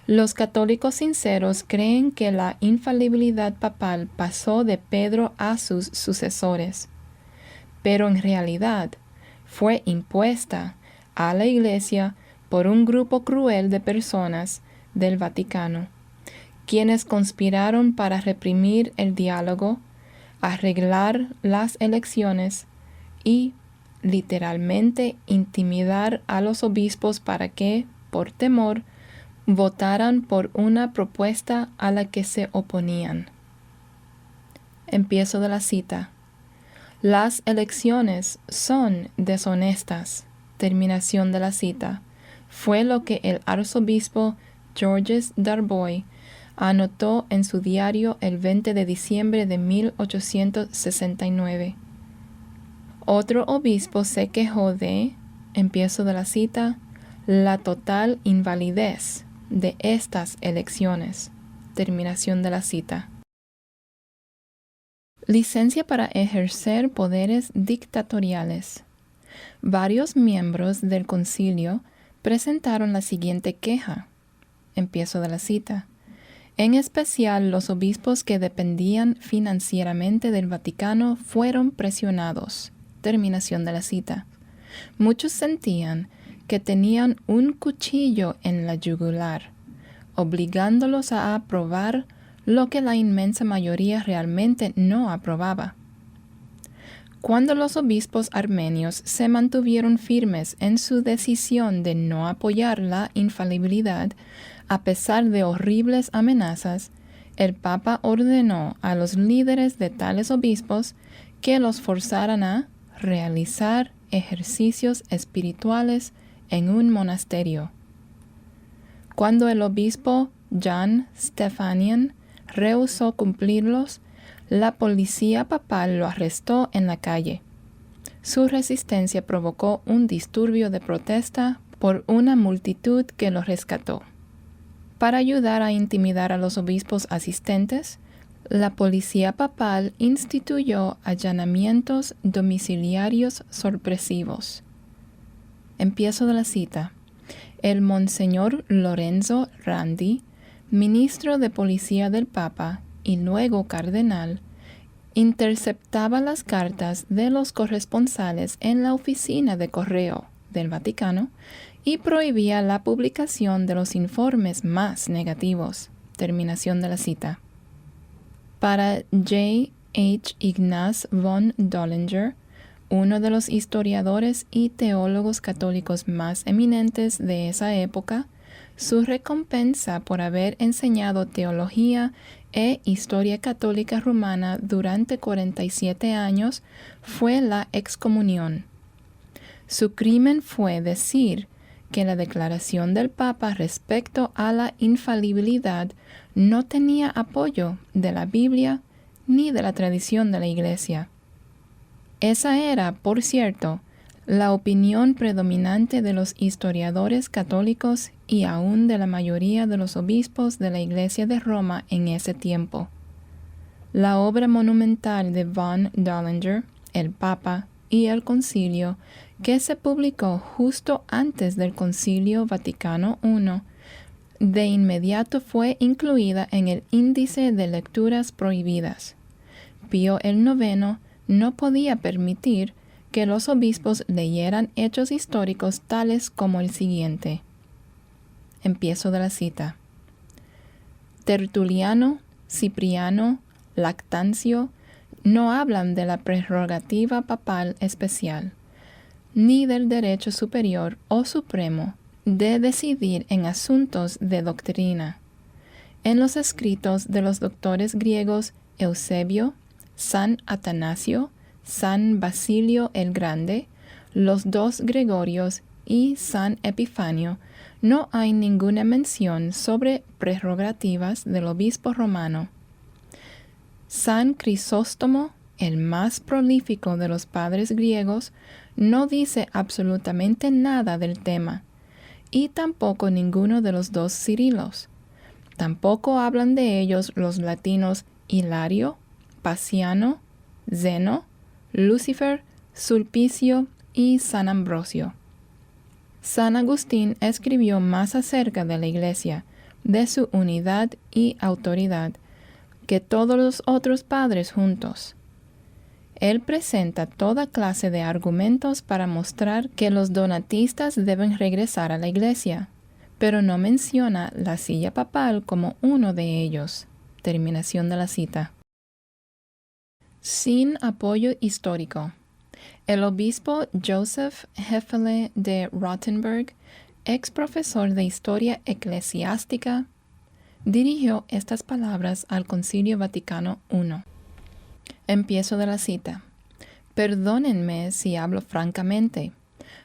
Los católicos sinceros creen que la infalibilidad papal pasó de Pedro a sus sucesores, pero en realidad fue impuesta a la Iglesia por un grupo cruel de personas del Vaticano, quienes conspiraron para reprimir el diálogo, arreglar las elecciones y, literalmente, intimidar a los obispos para que, por temor, votaran por una propuesta a la que se oponían. Empiezo de la cita. Las elecciones son deshonestas. Terminación de la cita. Fue lo que el arzobispo Georges Darboy anotó en su diario el 20 de diciembre de 1869. Otro obispo se quejó de, empiezo de la cita, la total invalidez de estas elecciones. Terminación de la cita. Licencia para ejercer poderes dictatoriales. Varios miembros del concilio presentaron la siguiente queja. Empiezo de la cita. En especial, los obispos que dependían financieramente del Vaticano fueron presionados. Terminación de la cita. Muchos sentían que tenían un cuchillo en la yugular, obligándolos a aprobar lo que la inmensa mayoría realmente no aprobaba. Cuando los obispos armenios se mantuvieron firmes en su decisión de no apoyar la infalibilidad, a pesar de horribles amenazas, el Papa ordenó a los líderes de tales obispos que los forzaran a realizar ejercicios espirituales en un monasterio. Cuando el obispo Jan Stefanian rehusó cumplirlos, la policía papal lo arrestó en la calle. Su resistencia provocó un disturbio de protesta por una multitud que lo rescató. Para ayudar a intimidar a los obispos asistentes, la policía papal instituyó allanamientos domiciliarios sorpresivos. Empiezo de la cita. El Monseñor Lorenzo Randi, ministro de Policía del Papa y luego cardenal, interceptaba las cartas de los corresponsales en la oficina de correo del Vaticano y prohibía la publicación de los informes más negativos. Terminación de la cita. Para J. H. Ignaz von Dollinger, uno de los historiadores y teólogos católicos más eminentes de esa época, su recompensa por haber enseñado teología e historia católica rumana durante 47 años fue la excomunión. Su crimen fue decir que la declaración del Papa respecto a la infalibilidad no tenía apoyo de la Biblia ni de la tradición de la Iglesia. Esa era, por cierto, la opinión predominante de los historiadores católicos y aún de la mayoría de los obispos de la Iglesia de Roma en ese tiempo. La obra monumental de von Döllinger, El Papa y el Concilio, que se publicó justo antes del Concilio Vaticano I, de inmediato fue incluida en el índice de lecturas prohibidas. Pío IX no podía permitir que los obispos leyeran hechos históricos tales como el siguiente. Empiezo de la cita. Tertuliano, Cipriano, Lactancio no hablan de la prerrogativa papal especial, ni del derecho superior o supremo de decidir en asuntos de doctrina. En los escritos de los doctores griegos Eusebio, San Atanasio, San Basilio el Grande, los dos Gregorios y San Epifanio, no hay ninguna mención sobre prerrogativas del obispo romano. San Crisóstomo, el más prolífico de los padres griegos, no dice absolutamente nada del tema, y tampoco ninguno de los dos Cirilos. Tampoco hablan de ellos los latinos Hilario, Paciano, Zeno, Lucifer, Sulpicio y San Ambrosio. San Agustín escribió más acerca de la Iglesia, de su unidad y autoridad, que todos los otros padres juntos. Él presenta toda clase de argumentos para mostrar que los donatistas deben regresar a la Iglesia, pero no menciona la silla papal como uno de ellos. Terminación de la cita. Sin apoyo histórico. El obispo Joseph Hefele de Rottenburg, ex profesor de historia eclesiástica, dirigió estas palabras al Concilio Vaticano I. Empiezo de la cita. Perdónenme si hablo francamente.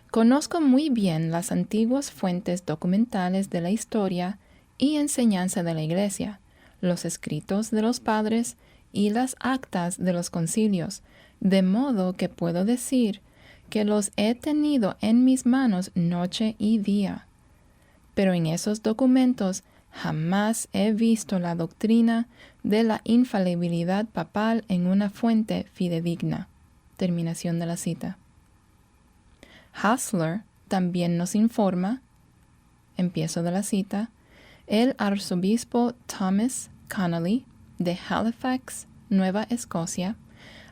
Conozco muy bien las antiguas fuentes documentales de la historia y enseñanza de la Iglesia, los escritos de los padres y las actas de los concilios, de modo que puedo decir que los he tenido en mis manos noche y día. Pero en esos documentos jamás he visto la doctrina de la infalibilidad papal en una fuente fidedigna. Terminación de la cita. Hassler también nos informa, empiezo de la cita, el arzobispo Thomas Connolly de Halifax, Nueva Escocia,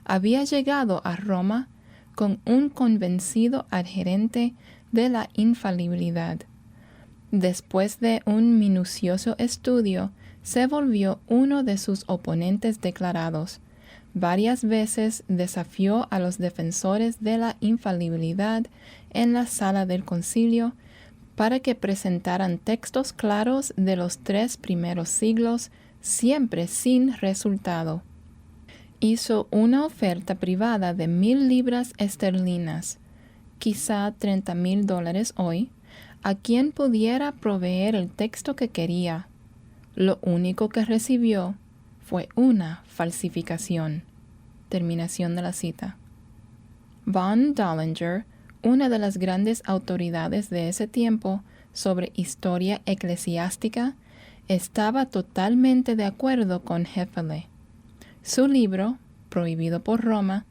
había llegado a Roma con un convencido adherente de la infalibilidad. Después de un minucioso estudio, se volvió uno de sus oponentes declarados. Varias veces desafió a los defensores de la infalibilidad en la sala del concilio para que presentaran textos claros de los 3 primeros siglos, siempre sin resultado. Hizo una oferta privada de 1,000 libras esterlinas, quizá $30,000 hoy, a quien pudiera proveer el texto que quería. Lo único que recibió fue una falsificación. Terminación de la cita. Von Döllinger, una de las grandes autoridades de ese tiempo sobre historia eclesiástica, estaba totalmente de acuerdo con Hefele. Su libro, prohibido por Roma,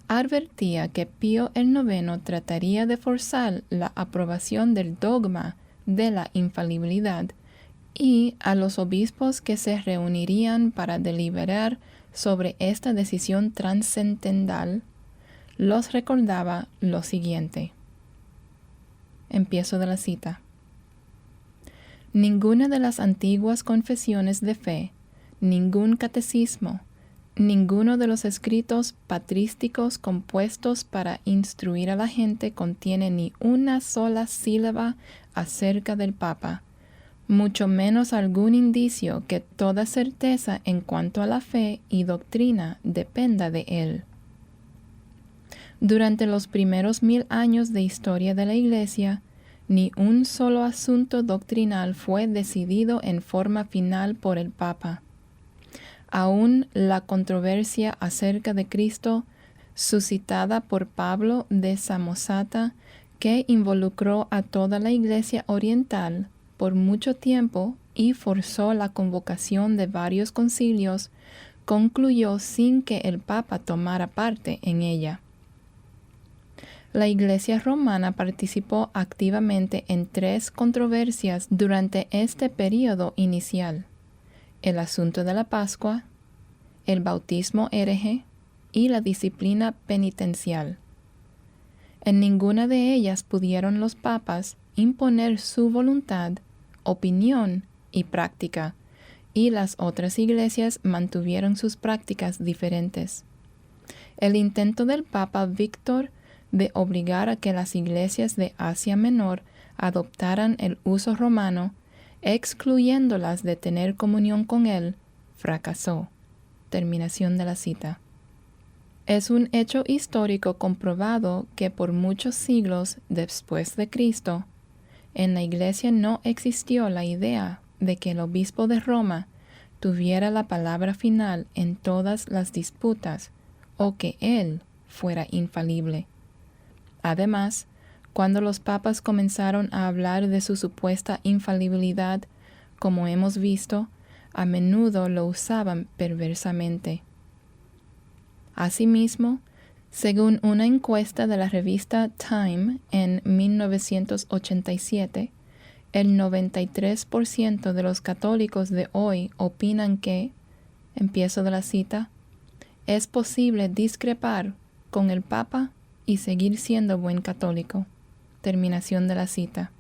advertía que Pío IX trataría de forzar la aprobación del dogma de la infalibilidad y a los obispos que se reunirían para deliberar sobre esta decisión trascendental, los recordaba lo siguiente. Empiezo de la cita. Ninguna de las antiguas confesiones de fe, ningún catecismo, ninguno de los escritos patrísticos compuestos para instruir a la gente contiene ni una sola sílaba acerca del Papa, mucho menos algún indicio que toda certeza en cuanto a la fe y doctrina dependa de él. Durante los primeros 1000 años de historia de la Iglesia, ni un solo asunto doctrinal fue decidido en forma final por el Papa. Aún la controversia acerca de Cristo suscitada por Pablo de Samosata, que involucró a toda la Iglesia oriental por mucho tiempo y forzó la convocación de varios concilios, concluyó sin que el Papa tomara parte en ella. La Iglesia romana participó activamente en 3 controversias durante este período inicial: el asunto de la Pascua, el bautismo hereje y la disciplina penitencial. En ninguna de ellas pudieron los papas imponer su voluntad, opinión y práctica, y las otras iglesias mantuvieron sus prácticas diferentes. El intento del Papa Víctor de obligar a que las iglesias de Asia Menor adoptaran el uso romano, excluyéndolas de tener comunión con él, fracasó. Terminación de la cita. Es un hecho histórico comprobado que por muchos siglos después de Cristo, en la Iglesia no existió la idea de que el obispo de Roma tuviera la palabra final en todas las disputas o que él fuera infalible. Además, cuando los papas comenzaron a hablar de su supuesta infalibilidad, como hemos visto, a menudo lo usaban perversamente. Asimismo, según una encuesta de la revista Time en 1987, el 93% de los católicos de hoy opinan que, empiezo de la cita, es posible discrepar con el Papa y seguir siendo buen católico. Terminación de la cita.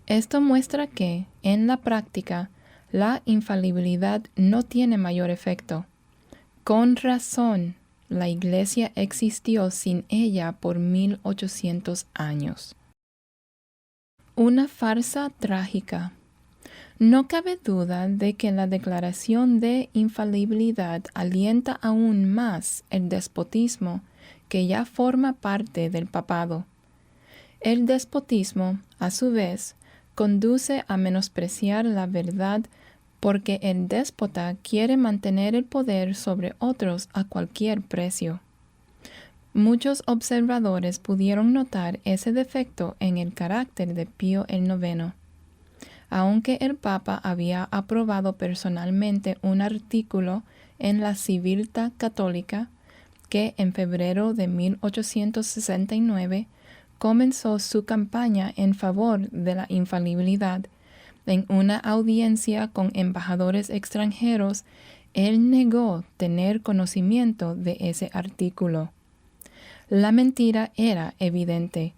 Esto muestra que, en la práctica, la infalibilidad no tiene mayor efecto. Con razón, la Iglesia existió sin ella por 1800 años. Una farsa trágica. No cabe duda de que la declaración de infalibilidad alienta aún más el despotismo que ya forma parte del papado. El despotismo, a su vez, conduce a menospreciar la verdad porque el déspota quiere mantener el poder sobre otros a cualquier precio. Muchos observadores pudieron notar ese defecto en el carácter de Pío IX. Aunque el Papa había aprobado personalmente un artículo en la Civiltà Católica que en febrero de 1869 comenzó su campaña en favor de la infalibilidad, en una audiencia con embajadores extranjeros, él negó tener conocimiento de ese artículo. La mentira era evidente,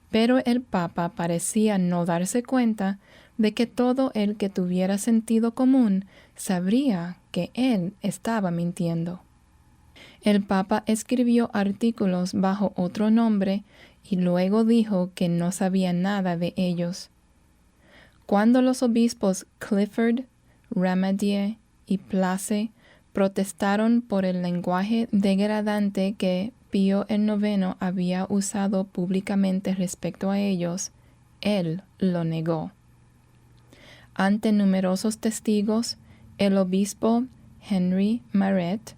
pero el Papa parecía no darse cuenta de que todo el que tuviera sentido común sabría que él estaba mintiendo. El Papa escribió artículos bajo otro nombre y luego dijo que no sabía nada de ellos. Cuando los obispos Clifford, Ramadier y Place protestaron por el lenguaje degradante que Pío IX había usado públicamente respecto a ellos, él lo negó. Ante numerosos testigos, el obispo Henry Maret,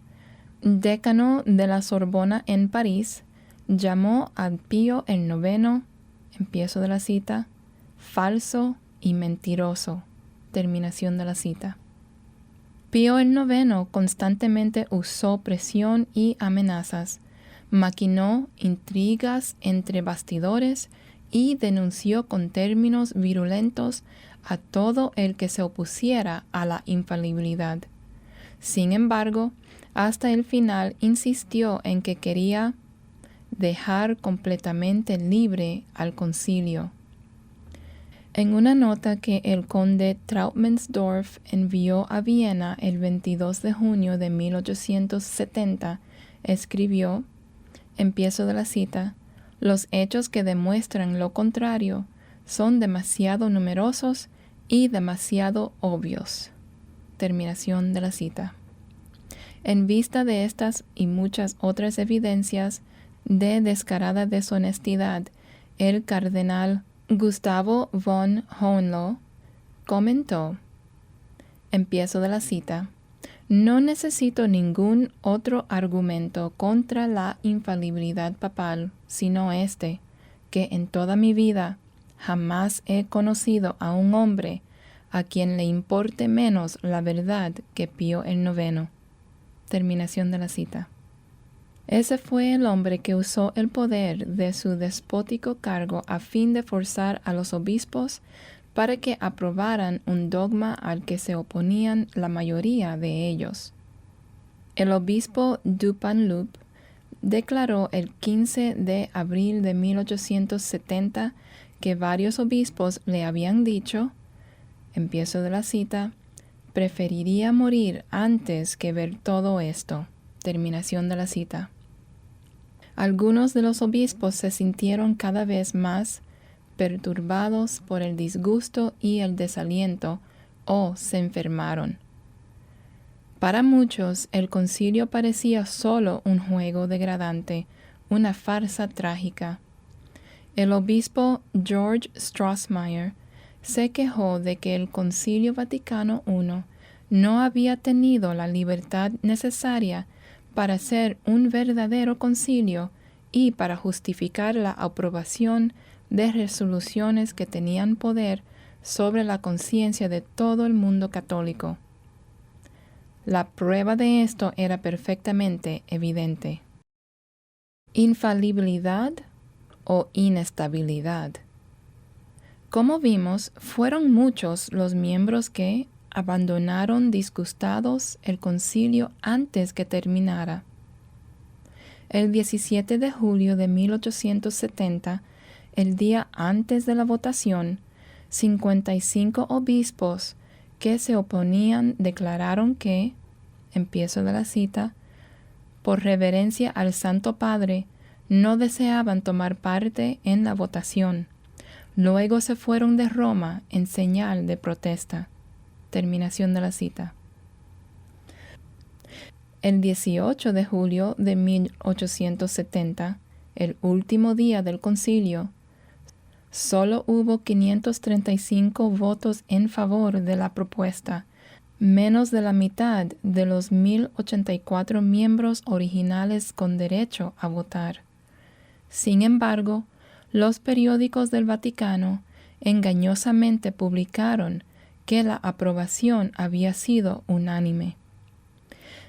decano de la Sorbona en París, llamó a Pío IX, empiezo de la cita, falso y mentiroso. Terminación de la cita. Pío IX constantemente usó presión y amenazas, maquinó intrigas entre bastidores y denunció con términos virulentos a todo el que se opusiera a la infalibilidad. Sin embargo, hasta el final insistió en que quería dejar completamente libre al concilio. En una nota que el conde Trautmannsdorf envió a Viena el 22 de junio de 1870, escribió, empiezo de la cita, los hechos que demuestran lo contrario son demasiado numerosos y demasiado obvios. Terminación de la cita. En vista de estas y muchas otras evidencias de descarada deshonestidad, el cardenal Gustavo von Hohenlohe comentó, empiezo de la cita, No necesito ningún otro argumento contra la infalibilidad papal, sino este, que en toda mi vida jamás he conocido a un hombre a quien le importe menos la verdad que Pío el IX. Terminación de la cita. Ese fue el hombre que usó el poder de su despótico cargo a fin de forzar a los obispos para que aprobaran un dogma al que se oponían la mayoría de ellos. El obispo Dupanloup declaró el 15 de abril de 1870 que varios obispos le habían dicho, empiezo de la cita, preferiría morir antes que ver todo esto. Terminación de la cita. Algunos de los obispos se sintieron cada vez más perturbados por el disgusto y el desaliento, o se enfermaron. Para muchos, el concilio parecía solo un juego degradante, una farsa trágica. El obispo George Strossmayer se quejó de que el Concilio Vaticano I no había tenido la libertad necesaria para ser un verdadero concilio y para justificar la aprobación de resoluciones que tenían poder sobre la conciencia de todo el mundo católico. La prueba de esto era perfectamente evidente. Infalibilidad o inestabilidad. Como vimos, fueron muchos los miembros que abandonaron disgustados el concilio antes que terminara. El 17 de julio de 1870, el día antes de la votación, 55 obispos que se oponían declararon que, empiezo de la cita, por reverencia al Santo Padre, no deseaban tomar parte en la votación. Luego se fueron de Roma en señal de protesta. Terminación de la cita. El 18 de julio de 1870, el último día del concilio, solo hubo 535 votos en favor de la propuesta, menos de la mitad de los 1084 miembros originales con derecho a votar. Sin embargo, los periódicos del Vaticano engañosamente publicaron que la aprobación había sido unánime.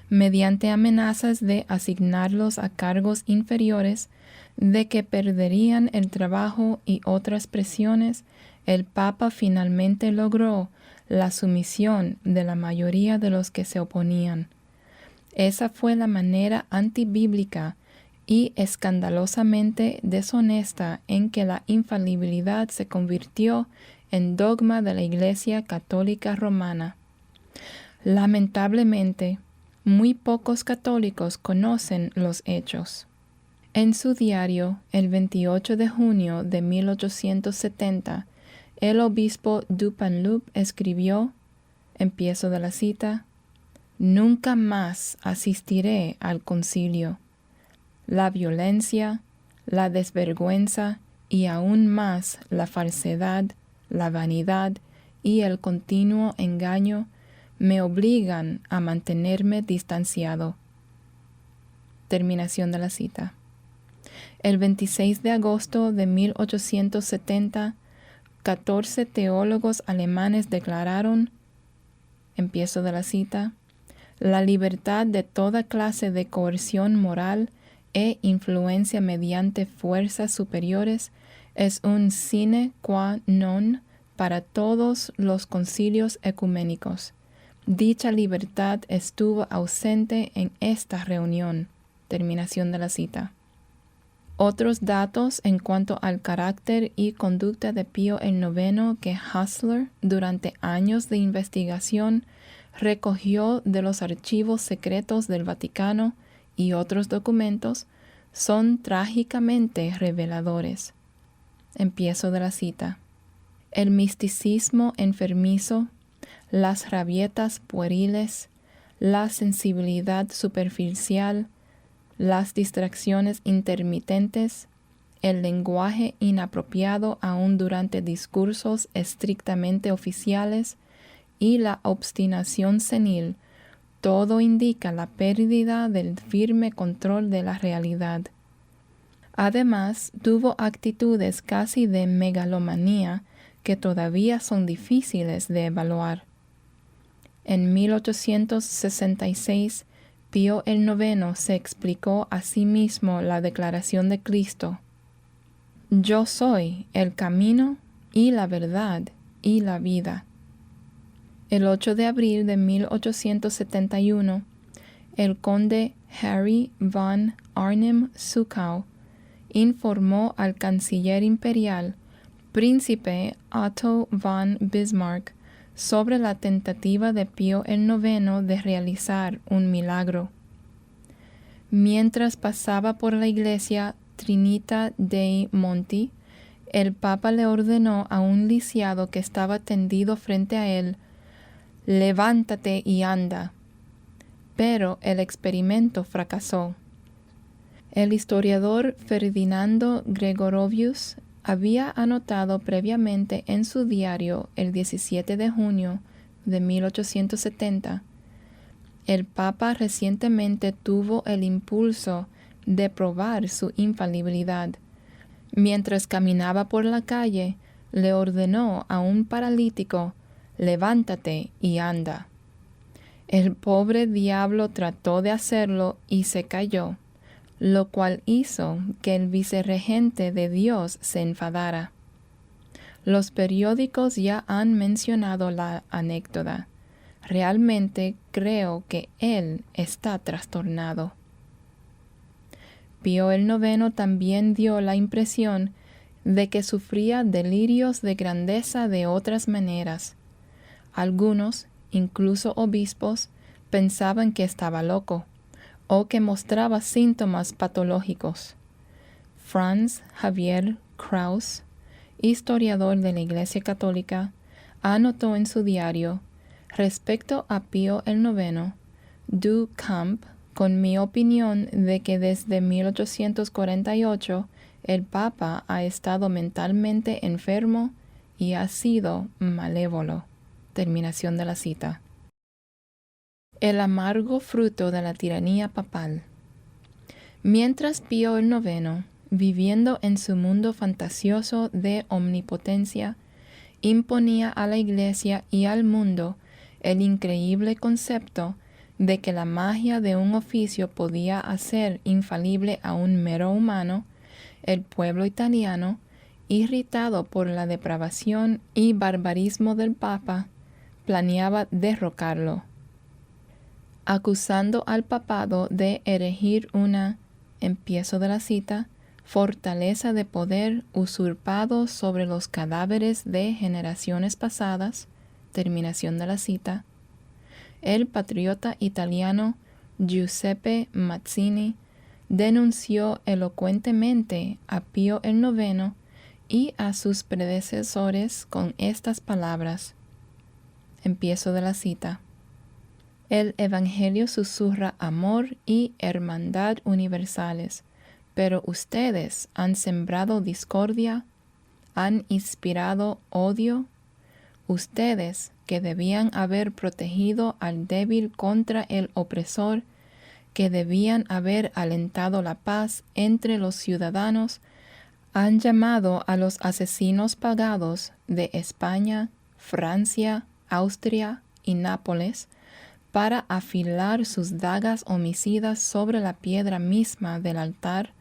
Mediante amenazas de asignarlos a cargos inferiores, de que perderían el trabajo y otras presiones, el Papa finalmente logró la sumisión de la mayoría de los que se oponían. Esa fue la manera antibíblica y escandalosamente deshonesta en que la infalibilidad se convirtió en dogma de la Iglesia Católica Romana. Lamentablemente, muy pocos católicos conocen los hechos. En su diario, el 28 de junio de 1870, el obispo Dupanloup escribió, empiezo de la cita, «Nunca más asistiré al concilio. La violencia, la desvergüenza y aún más la falsedad, la vanidad y el continuo engaño me obligan a mantenerme distanciado». Terminación de la cita. El 26 de agosto de 1870, 14 teólogos alemanes declararon, empiezo de la cita, «La libertad de toda clase de coerción moral e influencia mediante fuerzas superiores es un sine qua non para todos los concilios ecuménicos. Dicha libertad estuvo ausente en esta reunión». Terminación de la cita. Otros datos en cuanto al carácter y conducta de Pío el IX que Hassler, durante años de investigación, recogió de los archivos secretos del Vaticano y otros documentos, son trágicamente reveladores. Empiezo de la cita. El misticismo enfermizo, las rabietas pueriles, la sensibilidad superficial, las distracciones intermitentes, el lenguaje inapropiado aún durante discursos estrictamente oficiales y la obstinación senil, todo indica la pérdida del firme control de la realidad. Además, tuvo actitudes casi de megalomanía que todavía son difíciles de evaluar. En 1866, Pío IX se explicó a sí mismo la declaración de Cristo: «Yo soy el camino y la verdad y la vida». El 8 de abril de 1871, el conde Harry von Arnim-Suckow informó al canciller imperial, príncipe Otto von Bismarck, sobre la tentativa de Pío IX de realizar un milagro. Mientras pasaba por la iglesia Trinita dei Monti, el Papa le ordenó a un lisiado que estaba tendido frente a él: «Levántate y anda». Pero el experimento fracasó. El historiador Ferdinando Gregorovius había anotado previamente en su diario el 17 de junio de 1870: «El Papa recientemente tuvo el impulso de probar su infalibilidad. Mientras caminaba por la calle, le ordenó a un paralítico: levántate y anda. El pobre diablo trató de hacerlo y se cayó, lo cual hizo que el vicerregente de Dios se enfadara. Los periódicos ya han mencionado la anécdota. Realmente creo que él está trastornado». Pío IX también dio la impresión de que sufría delirios de grandeza de otras maneras. Algunos, incluso obispos, pensaban que estaba loco o que mostraba síntomas patológicos. Franz Xavier Krauss, historiador de la Iglesia Católica, anotó en su diario: «Respecto a Pío IX, du Camp, con mi opinión de que desde 1848 el Papa ha estado mentalmente enfermo y ha sido malévolo». Terminación de la cita. El amargo fruto de la tiranía papal. Mientras Pío IX, viviendo en su mundo fantasioso de omnipotencia, imponía a la Iglesia y al mundo el increíble concepto de que la magia de un oficio podía hacer infalible a un mero humano, el pueblo italiano, irritado por la depravación y barbarismo del Papa, planeaba derrocarlo, acusando al papado de erigir una, empiezo de la cita, fortaleza de poder usurpado sobre los cadáveres de generaciones pasadas, terminación de la cita. El patriota italiano Giuseppe Mazzini denunció elocuentemente a Pío IX y a sus predecesores con estas palabras. Empiezo de la cita. El Evangelio susurra amor y hermandad universales, pero ustedes han sembrado discordia, han inspirado odio. Ustedes, que debían haber protegido al débil contra el opresor, que debían haber alentado la paz entre los ciudadanos, han llamado a los asesinos pagados de España, Francia, Austria y Nápoles para afilar sus dagas homicidas sobre la piedra misma del altar,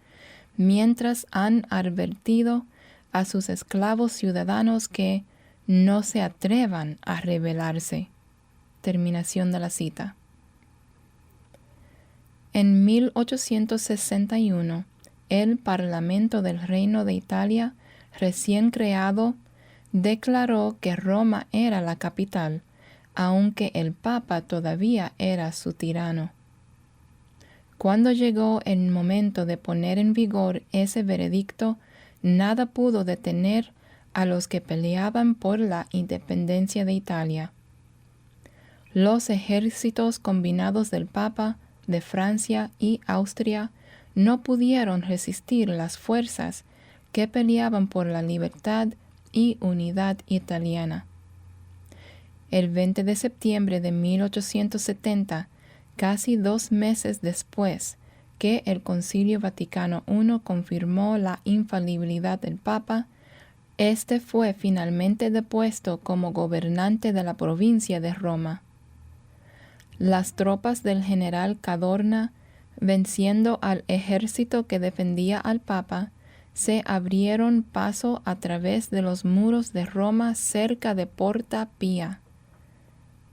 mientras han advertido a sus esclavos ciudadanos que no se atrevan a rebelarse. Terminación de la cita. En 1861, el Parlamento del Reino de Italia, recién creado, declaró que Roma era la capital, aunque el Papa todavía era su tirano. Cuando llegó el momento de poner en vigor ese veredicto, nada pudo detener a los que peleaban por la independencia de Italia. Los ejércitos combinados del Papa, de Francia y Austria no pudieron resistir las fuerzas que peleaban por la libertad y unidad italiana. El 20 de septiembre de 1870 casi 2 meses después que el Concilio Vaticano I confirmó la infalibilidad del Papa, este fue finalmente depuesto como gobernante de la provincia de Roma. Las tropas del general Cadorna, venciendo al ejército que defendía al Papa, se abrieron paso a través de los muros de Roma cerca de Porta Pía.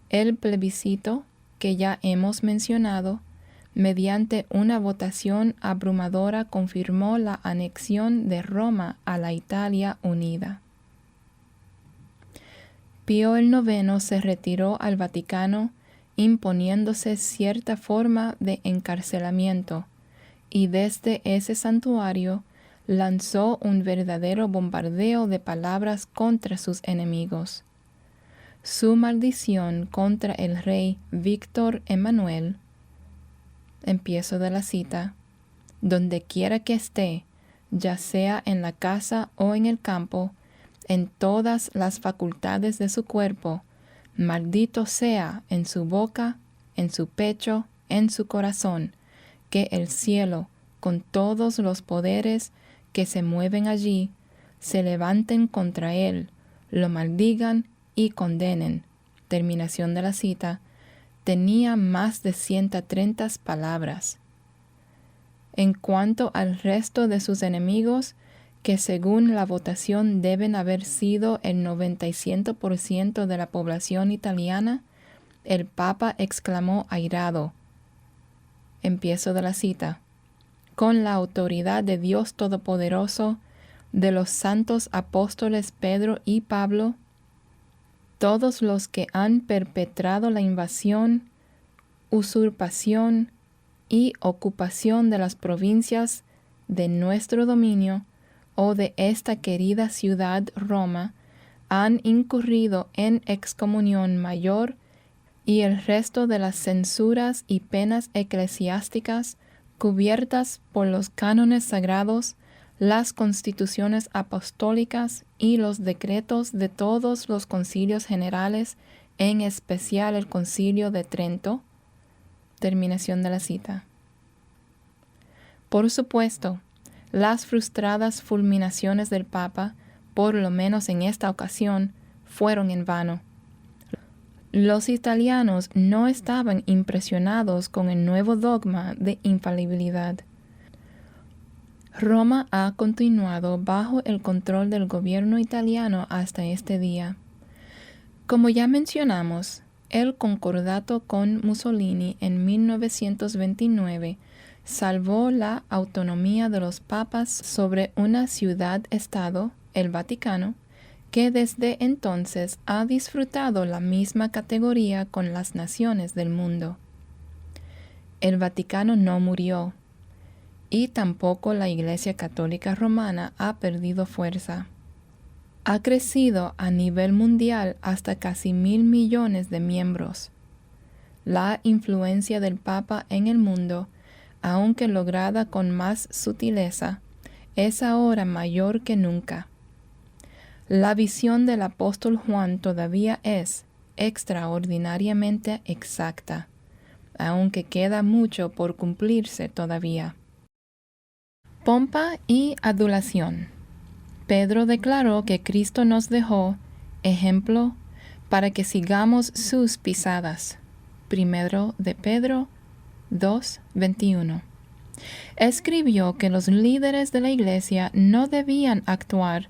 El plebiscito, que ya hemos mencionado, mediante una votación abrumadora confirmó la anexión de Roma a la Italia unida. Pío IX se retiró al Vaticano imponiéndose cierta forma de encarcelamiento, y desde ese santuario lanzó un verdadero bombardeo de palabras contra sus enemigos. Su maldición contra el rey Víctor Emmanuel, empiezo de la cita, donde quiera que esté, ya sea en la casa o en el campo, en todas las facultades de su cuerpo, maldito sea en su boca, en su pecho, en su corazón, que el cielo, con todos los poderes que se mueven allí, se levanten contra él, lo maldigan y condenen. Terminación de la cita. Tenía más de 130 palabras. En cuanto al resto de sus enemigos, que según la votación deben haber sido el 97% de la población italiana, el Papa exclamó airado, empiezo de la cita, con la autoridad de Dios Todopoderoso, de los santos apóstoles Pedro y Pablo, todos los que han perpetrado la invasión, usurpación y ocupación de las provincias de nuestro dominio o de esta querida ciudad Roma, han incurrido en excomunión mayor, y el resto de las censuras y penas eclesiásticas cubiertas por los cánones sagrados, las constituciones apostólicas y los decretos de todos los concilios generales, en especial el Concilio de Trento. Terminación de la cita. Por supuesto, las frustradas fulminaciones del Papa, por lo menos en esta ocasión, fueron en vano. Los italianos no estaban impresionados con el nuevo dogma de infalibilidad. Roma ha continuado bajo el control del gobierno italiano hasta este día. Como ya mencionamos, el concordato con Mussolini en 1929 salvó la autonomía de los papas sobre una ciudad-estado, el Vaticano, que desde entonces ha disfrutado la misma categoría con las naciones del mundo. El Vaticano no murió, y tampoco la Iglesia Católica Romana ha perdido fuerza. Ha crecido a nivel mundial hasta casi 1.000 millones de miembros. La influencia del Papa en el mundo, aunque lograda con más sutileza, es ahora mayor que nunca. La visión del apóstol Juan todavía es extraordinariamente exacta, aunque queda mucho por cumplirse todavía. Pompa y adulación. Pedro declaró que Cristo nos dejó ejemplo para que sigamos sus pisadas. Primero de Pedro 2:21. Escribió que los líderes de la Iglesia no debían actuar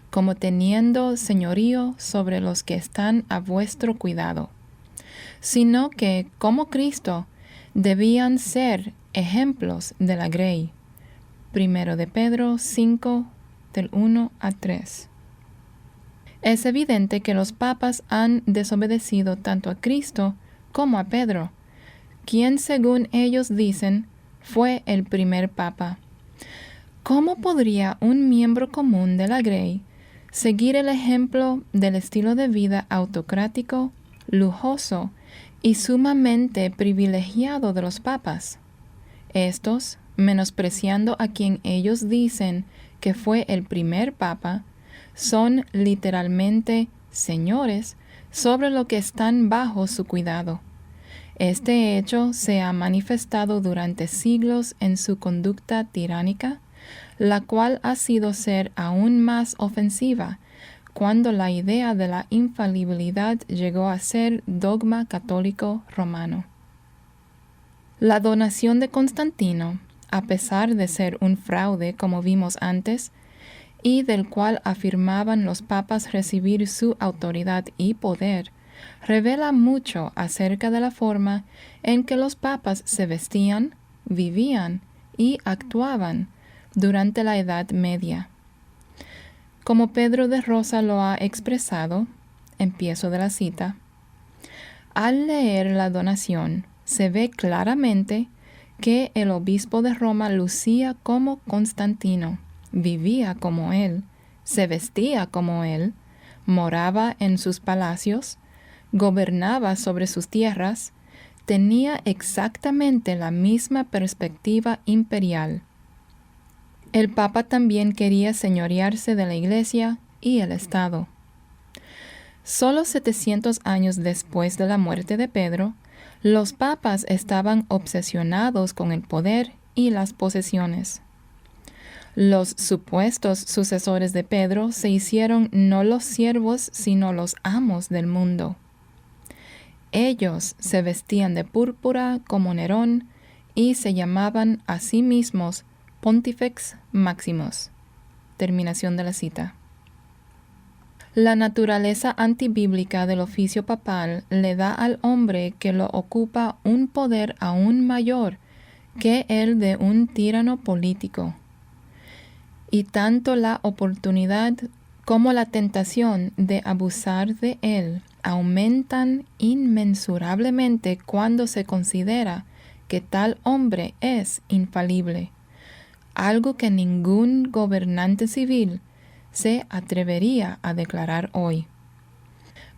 como teniendo señorío sobre los que están a vuestro cuidado, sino que, como Cristo, debían ser ejemplos de la grey. Primero de Pedro 5, del 1 a 3. Es evidente que los papas han desobedecido tanto a Cristo como a Pedro, quien, según ellos dicen, fue el primer papa. ¿Cómo podría un miembro común de la grey seguir el ejemplo del estilo de vida autocrático, lujoso y sumamente privilegiado de los papas? Estos, menospreciando a quien ellos dicen que fue el primer papa, son literalmente señores sobre lo que están bajo su cuidado. Este hecho se ha manifestado durante siglos en su conducta tiránica, la cual ha sido ser aún más ofensiva cuando la idea de la infalibilidad llegó a ser dogma católico romano. La donación de Constantino, a pesar de ser un fraude como vimos antes, y del cual afirmaban los papas recibir su autoridad y poder, revela mucho acerca de la forma en que los papas se vestían, vivían y actuaban durante la Edad Media. Como Pedro de Rosa lo ha expresado, empiezo de la cita, al leer la donación se ve claramente que el obispo de Roma lucía como Constantino, vivía como él, se vestía como él, moraba en sus palacios, gobernaba sobre sus tierras, tenía exactamente la misma perspectiva imperial. El Papa también quería señorearse de la Iglesia y el Estado. Solo 700 años después de la muerte de Pedro, los papas estaban obsesionados con el poder y las posesiones. Los supuestos sucesores de Pedro se hicieron no los siervos, sino los amos del mundo. Ellos se vestían de púrpura como Nerón y se llamaban a sí mismos Pontifex Maximus. Terminación de la cita. La naturaleza antibíblica del oficio papal le da al hombre que lo ocupa un poder aún mayor que el de un tirano político. Y tanto la oportunidad como la tentación de abusar de él aumentan inmensurablemente cuando se considera que tal hombre es infalible, algo que ningún gobernante civil se atrevería a declarar hoy.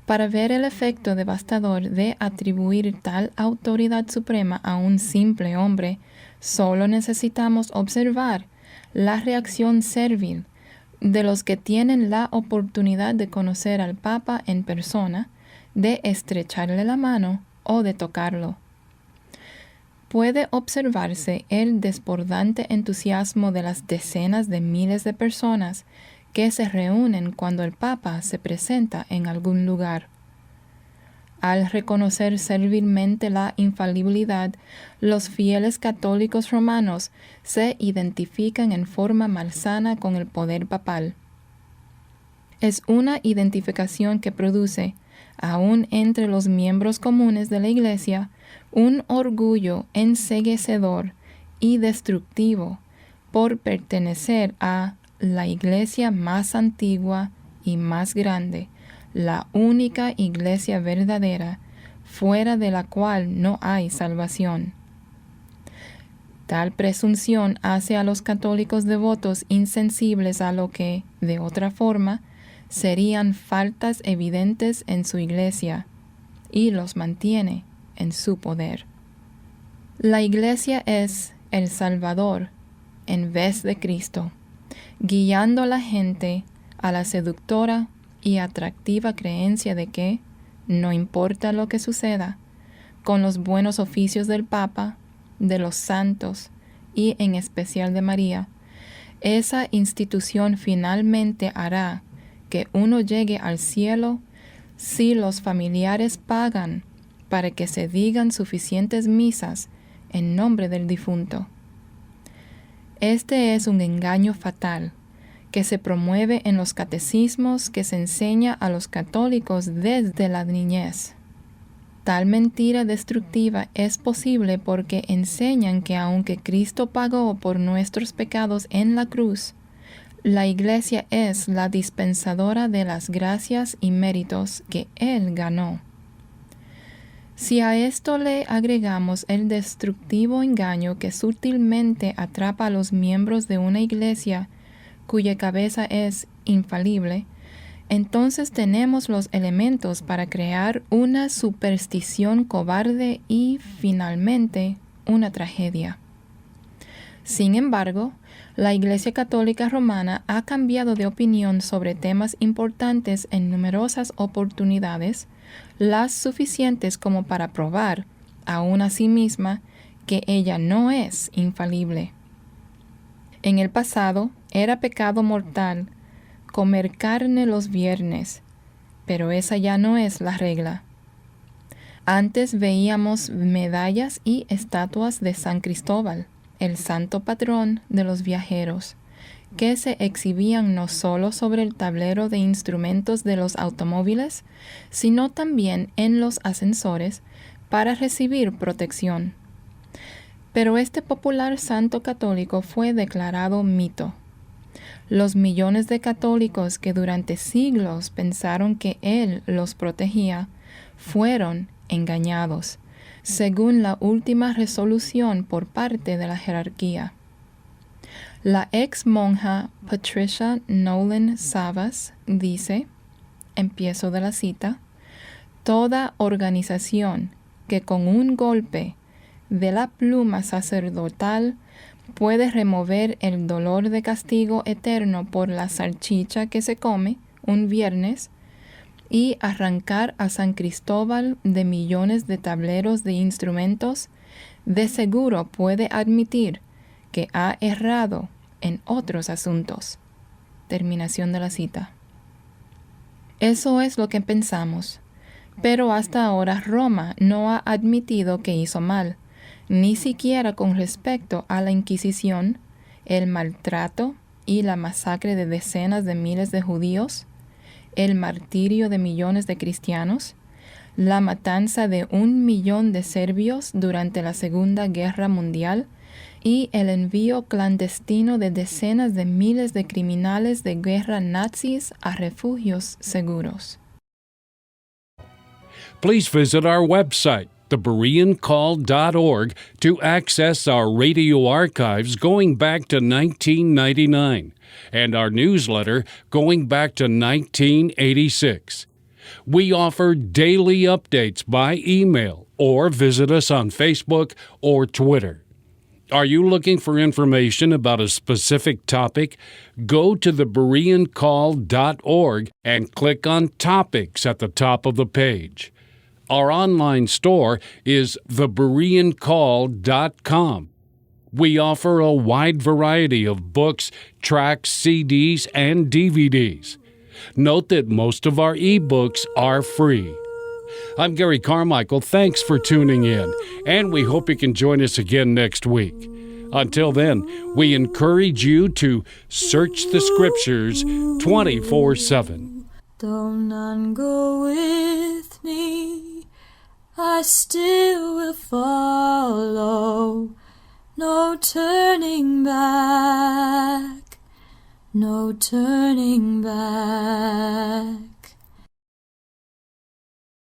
Para ver el efecto devastador de atribuir tal autoridad suprema a un simple hombre, solo necesitamos observar la reacción servil de los que tienen la oportunidad de conocer al Papa en persona, de estrecharle la mano o de tocarlo. Puede observarse el desbordante entusiasmo de las decenas de miles de personas que se reúnen cuando el Papa se presenta en algún lugar. Al reconocer servilmente la infalibilidad, los fieles católicos romanos se identifican en forma malsana con el poder papal. Es una identificación que produce, aun entre los miembros comunes de la Iglesia, un orgullo enceguecedor y destructivo por pertenecer a la Iglesia más antigua y más grande, la única Iglesia verdadera, fuera de la cual no hay salvación. Tal presunción hace a los católicos devotos insensibles a lo que, de otra forma, serían faltas evidentes en su Iglesia, y los mantiene en su poder. La Iglesia es el Salvador en vez de Cristo, guiando a la gente a la seductora y atractiva creencia de que, no importa lo que suceda, con los buenos oficios del Papa, de los santos y en especial de María, esa institución finalmente hará que uno llegue al cielo si los familiares pagan para que se digan suficientes misas en nombre del difunto. Este es un engaño fatal que se promueve en los catecismos que se enseña a los católicos desde la niñez. Tal mentira destructiva es posible porque enseñan que aunque Cristo pagó por nuestros pecados en la cruz, la Iglesia es la dispensadora de las gracias y méritos que Él ganó. Si a esto le agregamos el destructivo engaño que sutilmente atrapa a los miembros de una Iglesia cuya cabeza es infalible, entonces tenemos los elementos para crear una superstición cobarde y, finalmente, una tragedia. Sin embargo, la Iglesia Católica Romana ha cambiado de opinión sobre temas importantes en numerosas oportunidades, las suficientes como para probar aún a sí misma, que ella no es infalible. En el pasado era pecado mortal comer carne los viernes, pero esa ya no es la regla. Antes veíamos medallas y estatuas de San Cristóbal, el santo patrón de los viajeros, que se exhibían no solo sobre el tablero de instrumentos de los automóviles, sino también en los ascensores para recibir protección. Pero este popular santo católico fue declarado mito. Los millones de católicos que durante siglos pensaron que él los protegía fueron engañados, según la última resolución por parte de la jerarquía. La ex monja Patricia Nolan Savas dice, empiezo de la cita, toda organización que con un golpe de la pluma sacerdotal puede remover el dolor de castigo eterno por la salchicha que se come un viernes y arrancar a San Cristóbal de millones de tableros de instrumentos, de seguro puede admitir que ha errado en otros asuntos. Terminación de la cita. Eso es lo que pensamos, pero hasta ahora Roma no ha admitido que hizo mal, ni siquiera con respecto a la Inquisición, el maltrato y la masacre de decenas de miles de judíos, el martirio de millones de cristianos, la matanza de 1 millón de serbios durante la Segunda Guerra Mundial y el envío clandestino de decenas de miles de criminales de guerra nazis a refugios seguros. Please visit our website, thebereancall.org, to access our radio archives going back to 1999 and our newsletter going back to 1986. We offer daily updates by email or visit us on Facebook or Twitter. Are you looking for information about a specific topic? Go to thebereancall.org and click on Topics at the top of the page. Our online store is thebereancall.com. We offer a wide variety of books, tracts, CDs, and DVDs. Note that most of our ebooks are free. I'm Gary Carmichael. Thanks for tuning in, and we hope you can join us again next week. Until then, we encourage you to search the Scriptures 24/7. Though none go with me, I still will follow. No turning back, no turning back.